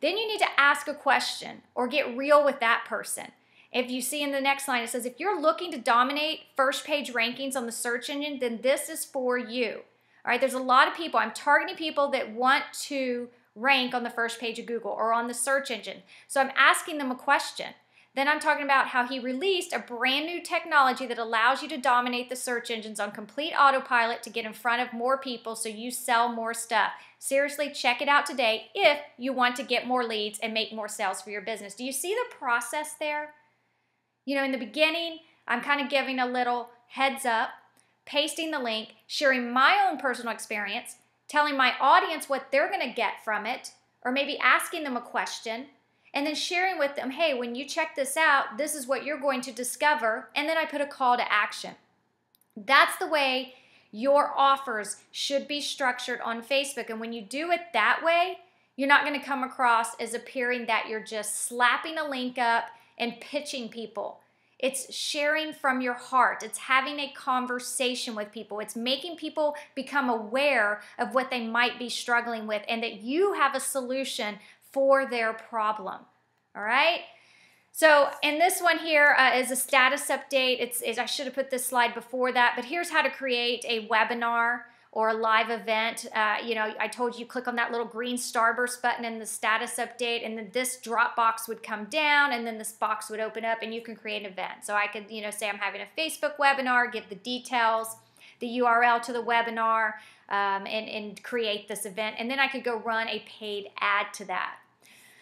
Then you need to ask a question or get real with that person. If you see in the next line, it says, if you're looking to dominate first page rankings on the search engine, then this is for you. All right, there's a lot of people. I'm targeting people that want to rank on the first page of Google or on the search engine. So I'm asking them a question. Then I'm talking about how he released a brand new technology that allows you to dominate the search engines on complete autopilot to get in front of more people so you sell more stuff. Seriously, check it out today if you want to get more leads and make more sales for your business. Do you see the process there? You know, in the beginning, I'm kind of giving a little heads up, pasting the link, sharing my own personal experience, telling my audience what they're going to get from it, or maybe asking them a question, and then sharing with them, hey, when you check this out, this is what you're going to discover, and then I put a call to action. That's the way your offers should be structured on Facebook, and when you do it that way, you're not going to come across as appearing that you're just slapping a link up and pitching people. It's sharing from your heart. It's having a conversation with people. It's making people become aware of what they might be struggling with and that you have a solution for their problem. All right? So, and this one here is a status update. I should have put this slide before that, but here's how to create a webinar or a live event. You know, I told you click on that little green starburst button in the status update, and then this drop box would come down, and then this box would open up, and you can create an event. So I could, you know, say I'm having a Facebook webinar, give the details, the URL to the webinar, and create this event, and then I could go run a paid ad to that.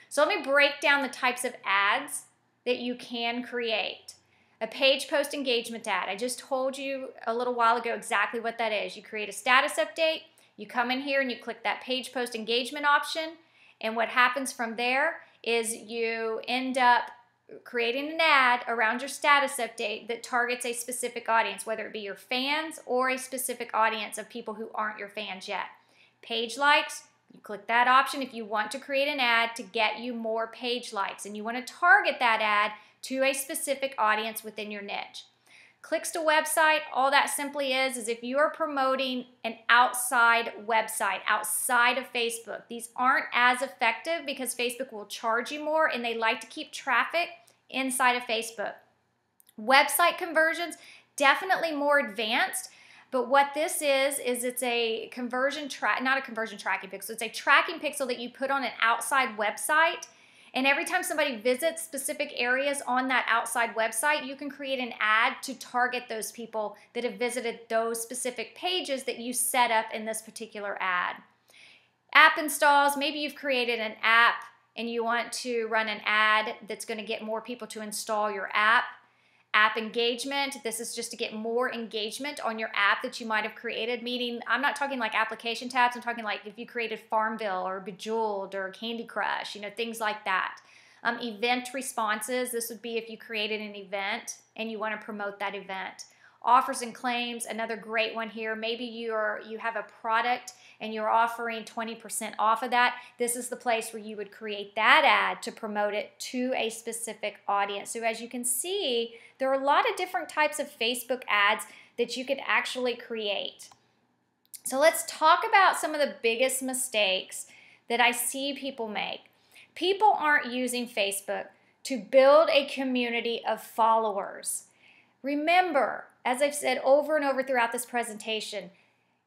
So let me break down the types of ads that you can create. A page post engagement ad. I just told you a little while ago exactly what that is. You create a status update, you come in here and you click that page post engagement option, and what happens from there is you end up creating an ad around your status update that targets a specific audience, whether it be your fans or a specific audience of people who aren't your fans yet. Page likes, you click that option if you want to create an ad to get you more page likes, and you want to target that ad to a specific audience within your niche. Clicks to website, all that simply is if you are promoting an outside website, outside of Facebook. These aren't as effective because Facebook will charge you more and they like to keep traffic inside of Facebook. Website conversions, definitely more advanced, but what this is it's a conversion not a conversion tracking pixel, it's a tracking pixel that you put on an outside website. And every time somebody visits specific areas on that outside website, you can create an ad to target those people that have visited those specific pages that you set up in this particular ad. App installs, maybe you've created an app and you want to run an ad that's going to get more people to install your app. App engagement, this is just to get more engagement on your app that you might have created, meaning I'm not talking like application tabs, I'm talking like if you created Farmville or Bejeweled or Candy Crush, you know, things like that. Event responses, this would be if you created an event and you want to promote that event. Offers and claims, another great one here. Maybe you have a product and you're offering 20% off of that. This is the place where you would create that ad to promote it to a specific audience. So as you can see, there are a lot of different types of Facebook ads that you could actually create. So let's talk about some of the biggest mistakes that I see people make. People aren't using Facebook to build a community of followers. Remember, as I've said over and over throughout this presentation,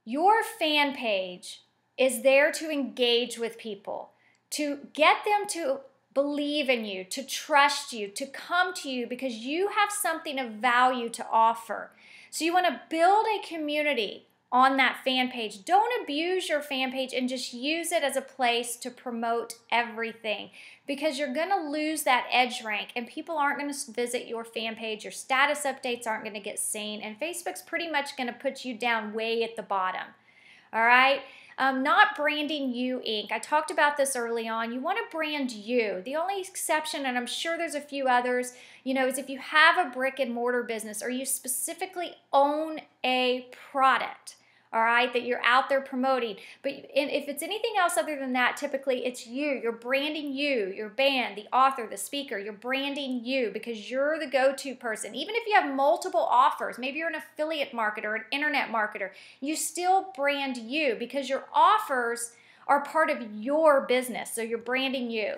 your fan page is there to engage with people, to get them to believe in you, to trust you, to come to you because you have something of value to offer. So you want to build a community on that fan page. Don't abuse your fan page and just use it as a place to promote everything because you're going to lose that edge rank and people aren't going to visit your fan page. Your status updates aren't going to get seen and Facebook's pretty much going to put you down way at the bottom. All right? Not branding you, Inc. I talked about this early on. You want to brand you. The only exception, and I'm sure there's a few others, you know, is if you have a brick and mortar business or you specifically own a product, all right, that you're out there promoting. But if it's anything else other than that, typically it's you. You're branding you, your band, the author, the speaker. You're branding you because you're the go-to person. Even if you have multiple offers, maybe you're an affiliate marketer, an internet marketer, you still brand you because your offers are part of your business. So you're branding you.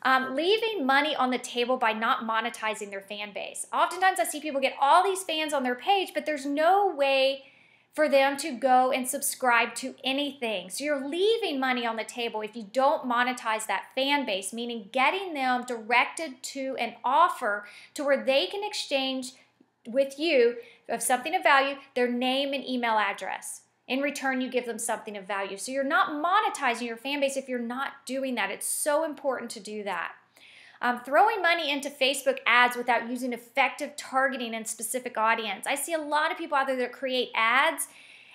Leaving money on the table by not monetizing their fan base. Oftentimes I see people get all these fans on their page, but there's no way for them to go and subscribe to anything. So you're leaving money on the table if you don't monetize that fan base, meaning getting them directed to an offer to where they can exchange with you of something of value, their name and email address. In return, you give them something of value. So you're not monetizing your fan base if you're not doing that. It's so important to do that. Throwing money into Facebook ads without using effective targeting and specific audience. I see a lot of people out there that create ads,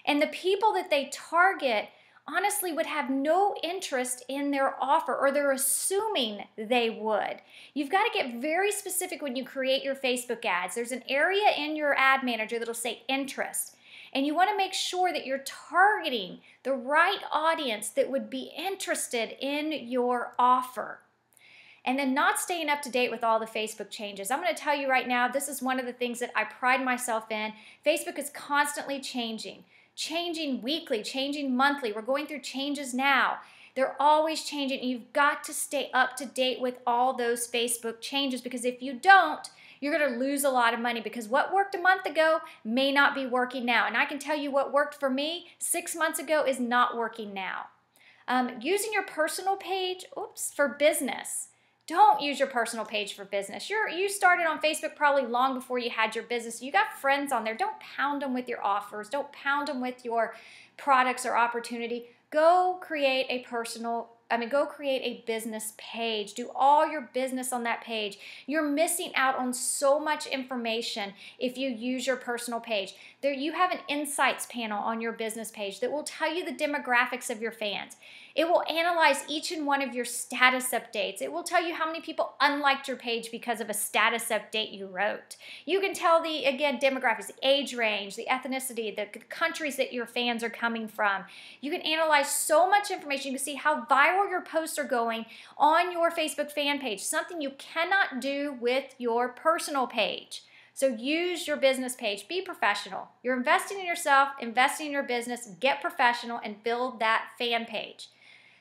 and the people that they target honestly would have no interest in their offer, or they're assuming they would. You've got to get very specific when you create your Facebook ads. There's an area in your ad manager that'll say interest. And you want to make sure that you're targeting the right audience that would be interested in your offer. And then not staying up to date with all the Facebook changes. I'm going to tell you right now, this is one of the things that I pride myself in. Facebook is constantly changing weekly, changing monthly. We're going through changes now. They're always changing. You've got to stay up to date with all those Facebook changes, because if you don't, you're going to lose a lot of money, because what worked a month ago may not be working now. And I can tell you what worked for me 6 months ago is not working now. Using your personal page, for business. Don't use your personal page for business. You started on Facebook probably long before you had your business. You got friends on there. Don't pound them with your offers. Don't pound them with your products or opportunity. Go create a business page. Do all your business on that page. You're missing out on so much information if you use your personal page. There, you have an insights panel on your business page that will tell you the demographics of your fans. It will analyze each and one of your status updates. It will tell you how many people unliked your page because of a status update you wrote. You can tell the, again, demographics, the age range, the ethnicity, the countries that your fans are coming from. You can analyze so much information. You can see how viral your posts are going on your Facebook fan page, something you cannot do with your personal page. So use your business page. Be professional. You're investing in yourself, investing in your business. Get professional and build that fan page.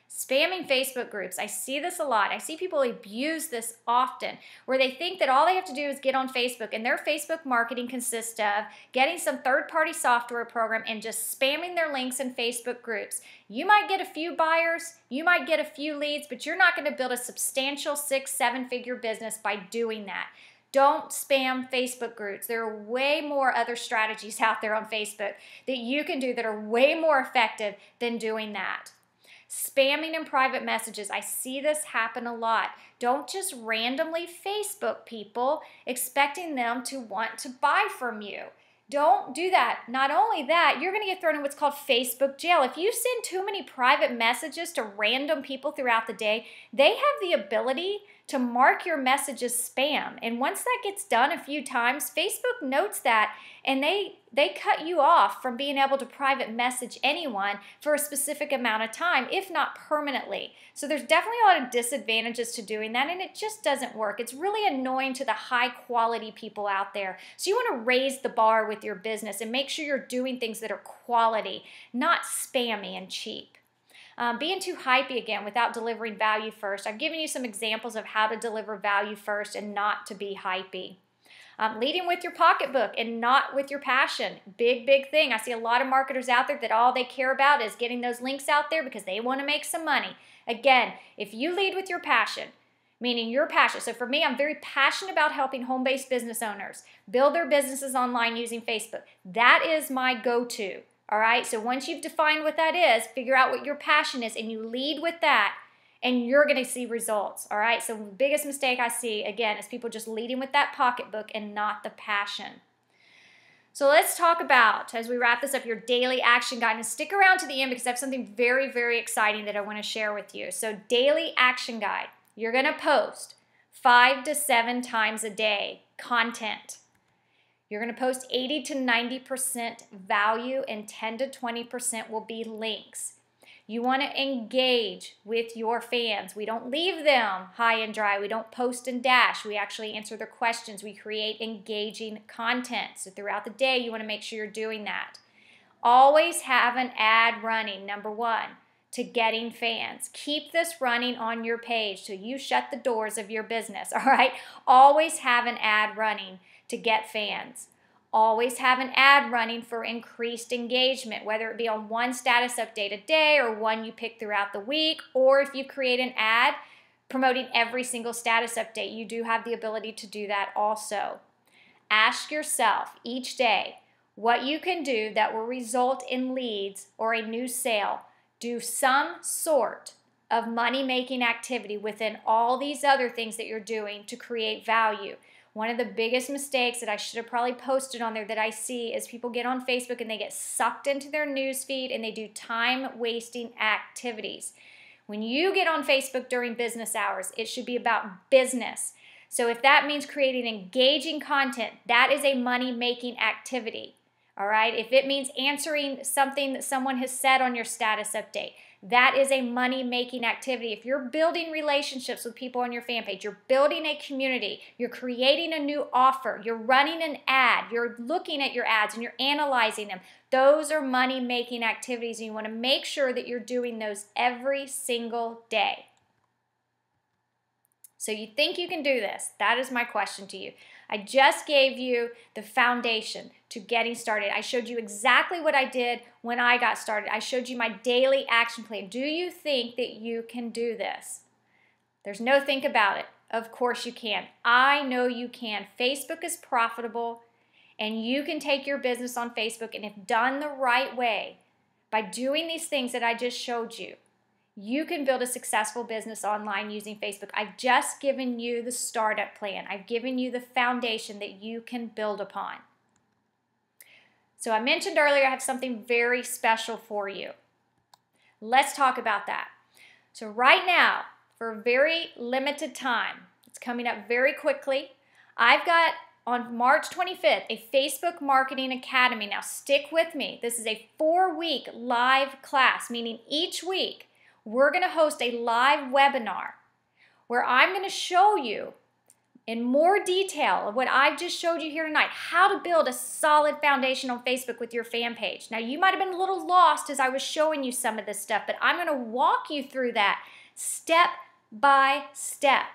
Spamming Facebook groups. I see this a lot. I see people abuse this often, where they think that all they have to do is get on Facebook, and their Facebook marketing consists of getting some third-party software program and just spamming their links in Facebook groups. You might get a few buyers, you might get a few leads, but you're not going to build a substantial 6-7-figure business by doing that. Don't spam Facebook groups. There are way more other strategies out there on Facebook that you can do that are way more effective than doing that. Spamming in private messages. I see this happen a lot. Don't just randomly Facebook people expecting them to want to buy from you. Don't do that. Not only that, you're going to get thrown in what's called Facebook jail. If you send too many private messages to random people throughout the day, they have the ability to mark your messages spam. And once that gets done a few times, Facebook notes that, and they cut you off from being able to private message anyone for a specific amount of time, if not permanently. So there's definitely a lot of disadvantages to doing that, and it just doesn't work. It's really annoying to the high quality people out there. So you want to raise the bar with your business and make sure you're doing things that are quality, not spammy and cheap. Being too hypey again without delivering value first. I've given you some examples of how to deliver value first and not to be hypey. Leading with your pocketbook and not with your passion. Big thing. I see a lot of marketers out there that all they care about is getting those links out there because they want to make some money. Again, if you lead with your passion, meaning your passion. So for me, I'm very passionate about helping home-based business owners build their businesses online using Facebook. That is my go-to. All right, so once you've defined what that is, figure out what your passion is, and you lead with that, and you're going to see results. All right, so the biggest mistake I see, again, is people just leading with that pocketbook and not the passion. So let's talk about, as we wrap this up, your daily action guide. And stick around to the end because I have something very exciting that I want to share with you. So daily action guide. You're going to post 5 to 7 times a day content. You're going to post 80 to 90% value, and 10 to 20% will be links. You want to engage with your fans. We don't leave them high and dry. We don't post and dash. We actually answer their questions. We create engaging content. So throughout the day, you want to make sure you're doing that. Always have an ad running, number 1, to getting fans. Keep this running on your page till you shut the doors of your business, all right? Always have an ad running to get fans. Always have an ad running for increased engagement, whether it be on one status update a day or one you pick throughout the week, or if you create an ad promoting every single status update, you do have the ability to do that also. Ask yourself each day what you can do that will result in leads or a new sale. Do some sort of money-making activity within all these other things that you're doing to create value. One of the biggest mistakes that I should have probably posted on there that I see is people get on Facebook and they get sucked into their news feed and they do time-wasting activities. When you get on Facebook during business hours, it should be about business. So if that means creating engaging content, that is a money-making activity. All right? If it means answering something that someone has said on your status update, that is a money-making activity. If you're building relationships with people on your fan page, you're building a community, you're creating a new offer, you're running an ad, you're looking at your ads and you're analyzing them, those are money-making activities, and you want to make sure that you're doing those every single day. So you think you can do this? That is my question to you. I just gave you the foundation to getting started. I showed you exactly what I did when I got started. I showed you my daily action plan. Do you think that you can do this? There's no think about it. Of course you can. I know you can. Facebook is profitable, and you can take your business on Facebook, and if done the right way, by doing these things that I just showed you, you can build a successful business online using Facebook. I've just given you the startup plan. I've given you the foundation that you can build upon. So I mentioned earlier I have something very special for you. Let's talk about that. So right now, for a very limited time, it's coming up very quickly, I've got on March 25th a Facebook Marketing Academy. Now stick with me. This is a 4-week live class, meaning each week we're going to host a live webinar where I'm going to show you in more detail of what I've just showed you here tonight, how to build a solid foundation on Facebook with your fan page. Now, you might have been a little lost as I was showing you some of this stuff, but I'm going to walk you through that step by step.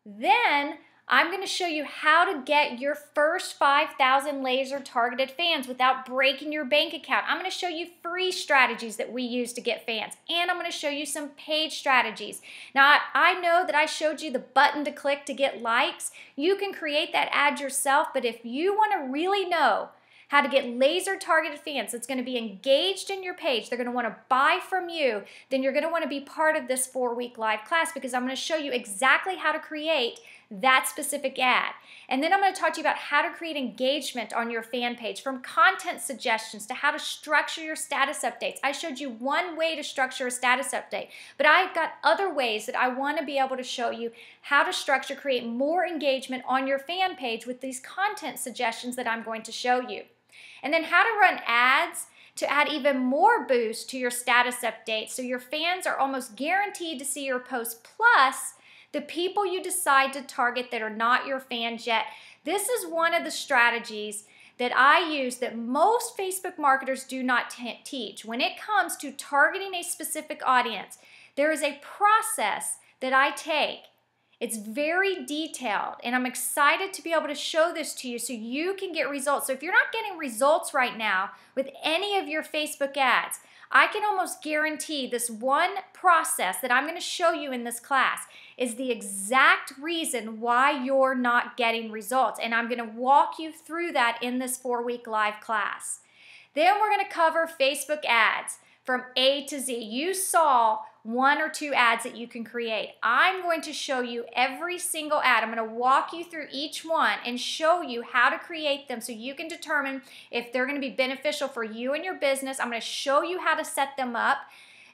Then I'm going to show you how to get your first 5,000 laser targeted fans without breaking your bank account. I'm going to show you free strategies that we use to get fans, and I'm going to show you some paid strategies. Now, I know that I showed you the button to click to get likes. You can create that ad yourself, but if you want to really know how to get laser targeted fans that's going to be engaged in your page, they're going to want to buy from you, then you're going to want to be part of this 4-week live class, because I'm going to show you exactly how to create that specific ad. And then I'm going to talk to you about how to create engagement on your fan page, from content suggestions to how to structure your status updates. I showed you one way to structure a status update, but I've got other ways that I want to be able to show you how to create more engagement on your fan page with these content suggestions that I'm going to show you. And then how to run ads to add even more boost to your status updates so your fans are almost guaranteed to see your posts, plus the people you decide to target that are not your fans yet. This is one of the strategies that I use that most Facebook marketers do not teach. When it comes to targeting a specific audience, there is a process that I take. It's very detailed, and I'm excited to be able to show this to you so you can get results. So if you're not getting results right now with any of your Facebook ads, I can almost guarantee this one process that I'm going to show you in this class is the exact reason why you're not getting results. And I'm going to walk you through that in this 4-week live class. Then we're going to cover Facebook ads from A to Z. You saw 1 or 2 ads that you can create. I'm going to show you every single ad. I'm going to walk you through each one and show you how to create them so you can determine if they're going to be beneficial for you and your business. I'm going to show you how to set them up.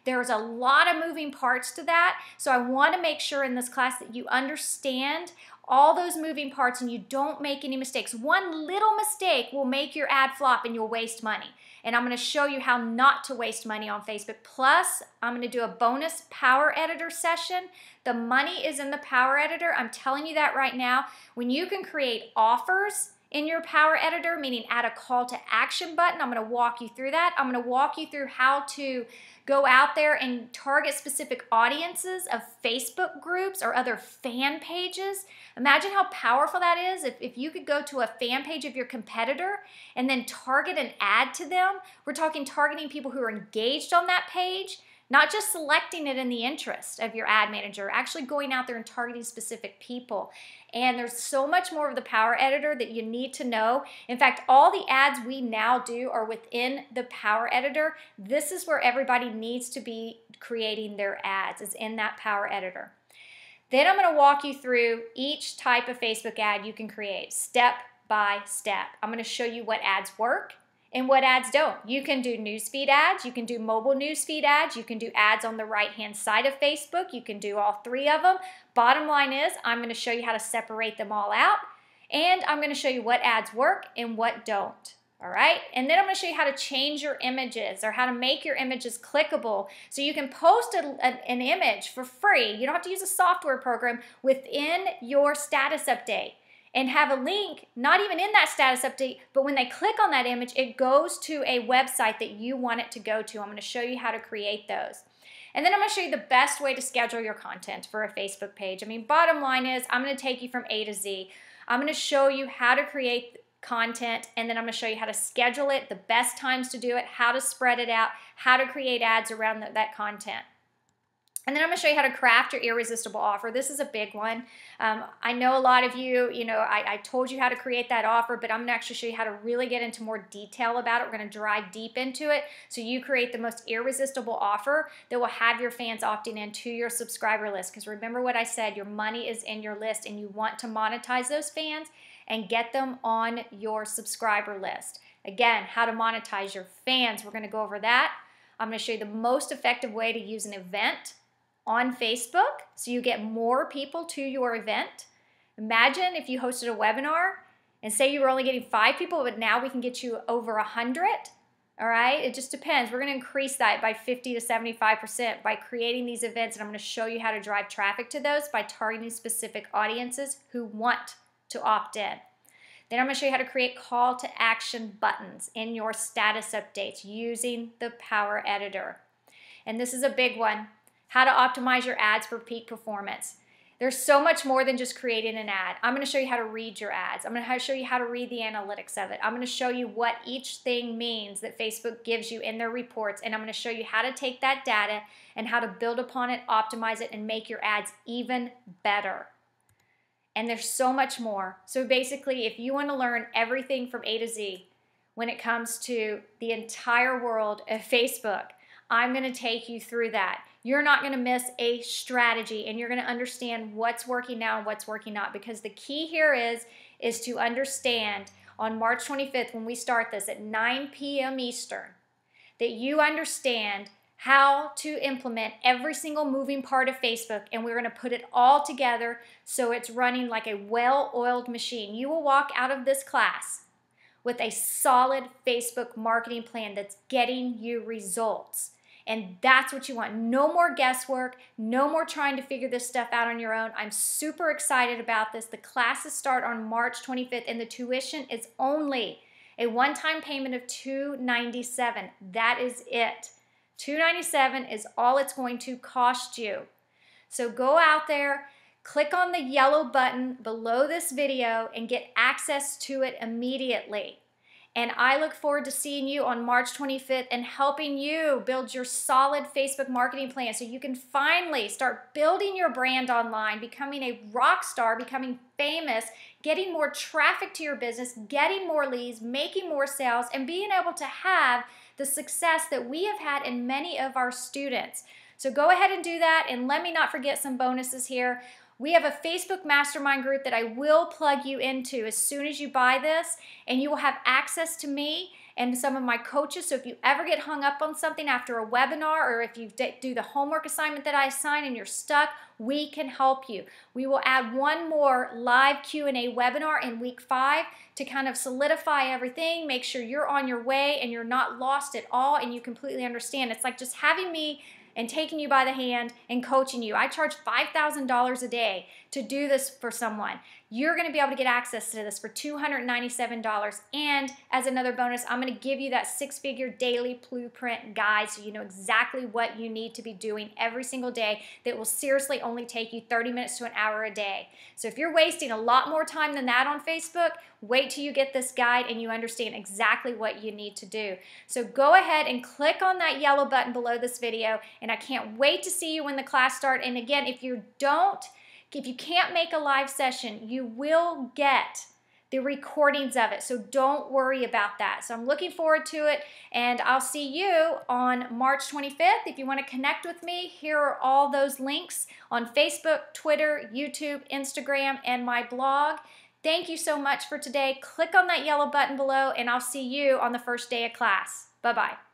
There's a lot of moving parts to that, so I want to make sure in this class that you understand all those moving parts and you don't make any mistakes. One little mistake will make your ad flop and you'll waste money. And I'm going to show you how not to waste money on Facebook. Plus, I'm going to do a bonus Power Editor session. The money is in the Power Editor. I'm telling you that right now. When you can create offers in your Power Editor, meaning add a call to action button. I'm going to walk you through that. I'm going to walk you through how to go out there and target specific audiences of Facebook groups or other fan pages. Imagine how powerful that is if you could go to a fan page of your competitor and then target an ad to them. We're talking targeting people who are engaged on that page, not just selecting it in the interest of your ad manager, actually going out there and targeting specific people. And there's so much more of the Power Editor that you need to know. In fact, all the ads we now do are within the Power Editor. This is where everybody needs to be creating their ads, is in that Power Editor. Then I'm going to walk you through each type of Facebook ad you can create step by step. I'm going to show you what ads work and what ads don't. You can do newsfeed ads, you can do mobile newsfeed ads, you can do ads on the right-hand side of Facebook, you can do all three of them. Bottom line is, I'm going to show you how to separate them all out, and I'm going to show you what ads work and what don't. All right, and then I'm going to show you how to change your images or how to make your images clickable so you can post an image for free. You don't have to use a software program within your status update and have a link, not even in that status update, but when they click on that image, it goes to a website that you want it to go to. I'm going to show you how to create those. And then I'm going to show you the best way to schedule your content for a Facebook page. I mean, bottom line is, I'm going to take you from A to Z. I'm going to show you how to create content, and then I'm going to show you how to schedule it, the best times to do it, how to spread it out, how to create ads around that content. And then I'm going to show you how to craft your irresistible offer. This is a big one. I know a lot of you, I told you how to create that offer, but I'm going to actually show you how to really get into more detail about it. We're going to dive deep into it so you create the most irresistible offer that will have your fans opting in to your subscriber list. Because remember what I said, your money is in your list and you want to monetize those fans and get them on your subscriber list. Again, how to monetize your fans. We're going to go over that. I'm going to show you the most effective way to use an event on Facebook so you get more people to your event. Imagine if you hosted a webinar and say you were only getting 5 people, but now we can get you over 100. All right, it just depends. We're going to increase that by 50 to 75% by creating these events, and I'm going to show you how to drive traffic to those by targeting specific audiences who want to opt in. Then I'm going to show you how to create call to action buttons in your status updates using the Power Editor. And this is a big one. How to optimize your ads for peak performance. There's so much more than just creating an ad. I'm going to show you how to read your ads. I'm going to show you how to read the analytics of it. I'm going to show you what each thing means that Facebook gives you in their reports, and I'm going to show you how to take that data and how to build upon it, optimize it, and make your ads even better. And there's so much more. So basically, if you want to learn everything from A to Z when it comes to the entire world of Facebook, I'm going to take you through that. You're not going to miss a strategy, and you're going to understand what's working now and what's working not, because the key here is to understand on March 25th when we start this at 9 p.m. Eastern, that you understand how to implement every single moving part of Facebook, and we're going to put it all together so it's running like a well-oiled machine. You will walk out of this class with a solid Facebook marketing plan that's getting you results. And that's what you want. No more guesswork, no more trying to figure this stuff out on your own. I'm super excited about this. The classes start on March 25th, and the tuition is only a one-time payment of $297. That is it. $297 is all it's going to cost you. So go out there, click on the yellow button below this video and get access to it immediately. And I look forward to seeing you on March 25th and helping you build your solid Facebook marketing plan so you can finally start building your brand online, becoming a rock star, becoming famous, getting more traffic to your business, getting more leads, making more sales, and being able to have the success that we have had in many of our students. So go ahead and do that, and let me not forget some bonuses here. We have a Facebook mastermind group that I will plug you into as soon as you buy this, and you will have access to me and some of my coaches. So if you ever get hung up on something after a webinar, or if you do the homework assignment that I assign and you're stuck, we can help you. We will add one more live Q&A webinar in week 5 to kind of solidify everything, make sure you're on your way and you're not lost at all and you completely understand. It's like just having me and taking you by the hand and coaching you. I charge $5,000 a day to do this for someone. you're going to be able to get access to this for $297. And as another bonus, I'm going to give you that 6-figure daily blueprint guide so you know exactly what you need to be doing every single day that will seriously only take you 30 minutes to an hour a day. So if you're wasting a lot more time than that on Facebook, wait till you get this guide and you understand exactly what you need to do. So go ahead and click on that yellow button below this video, and I can't wait to see you when the class starts. And again, if you can't make a live session, you will get the recordings of it. So don't worry about that. So I'm looking forward to it, and I'll see you on March 25th. If you want to connect with me, here are all those links on Facebook, Twitter, YouTube, Instagram, and my blog. Thank you so much for today. Click on that yellow button below, and I'll see you on the first day of class. Bye-bye.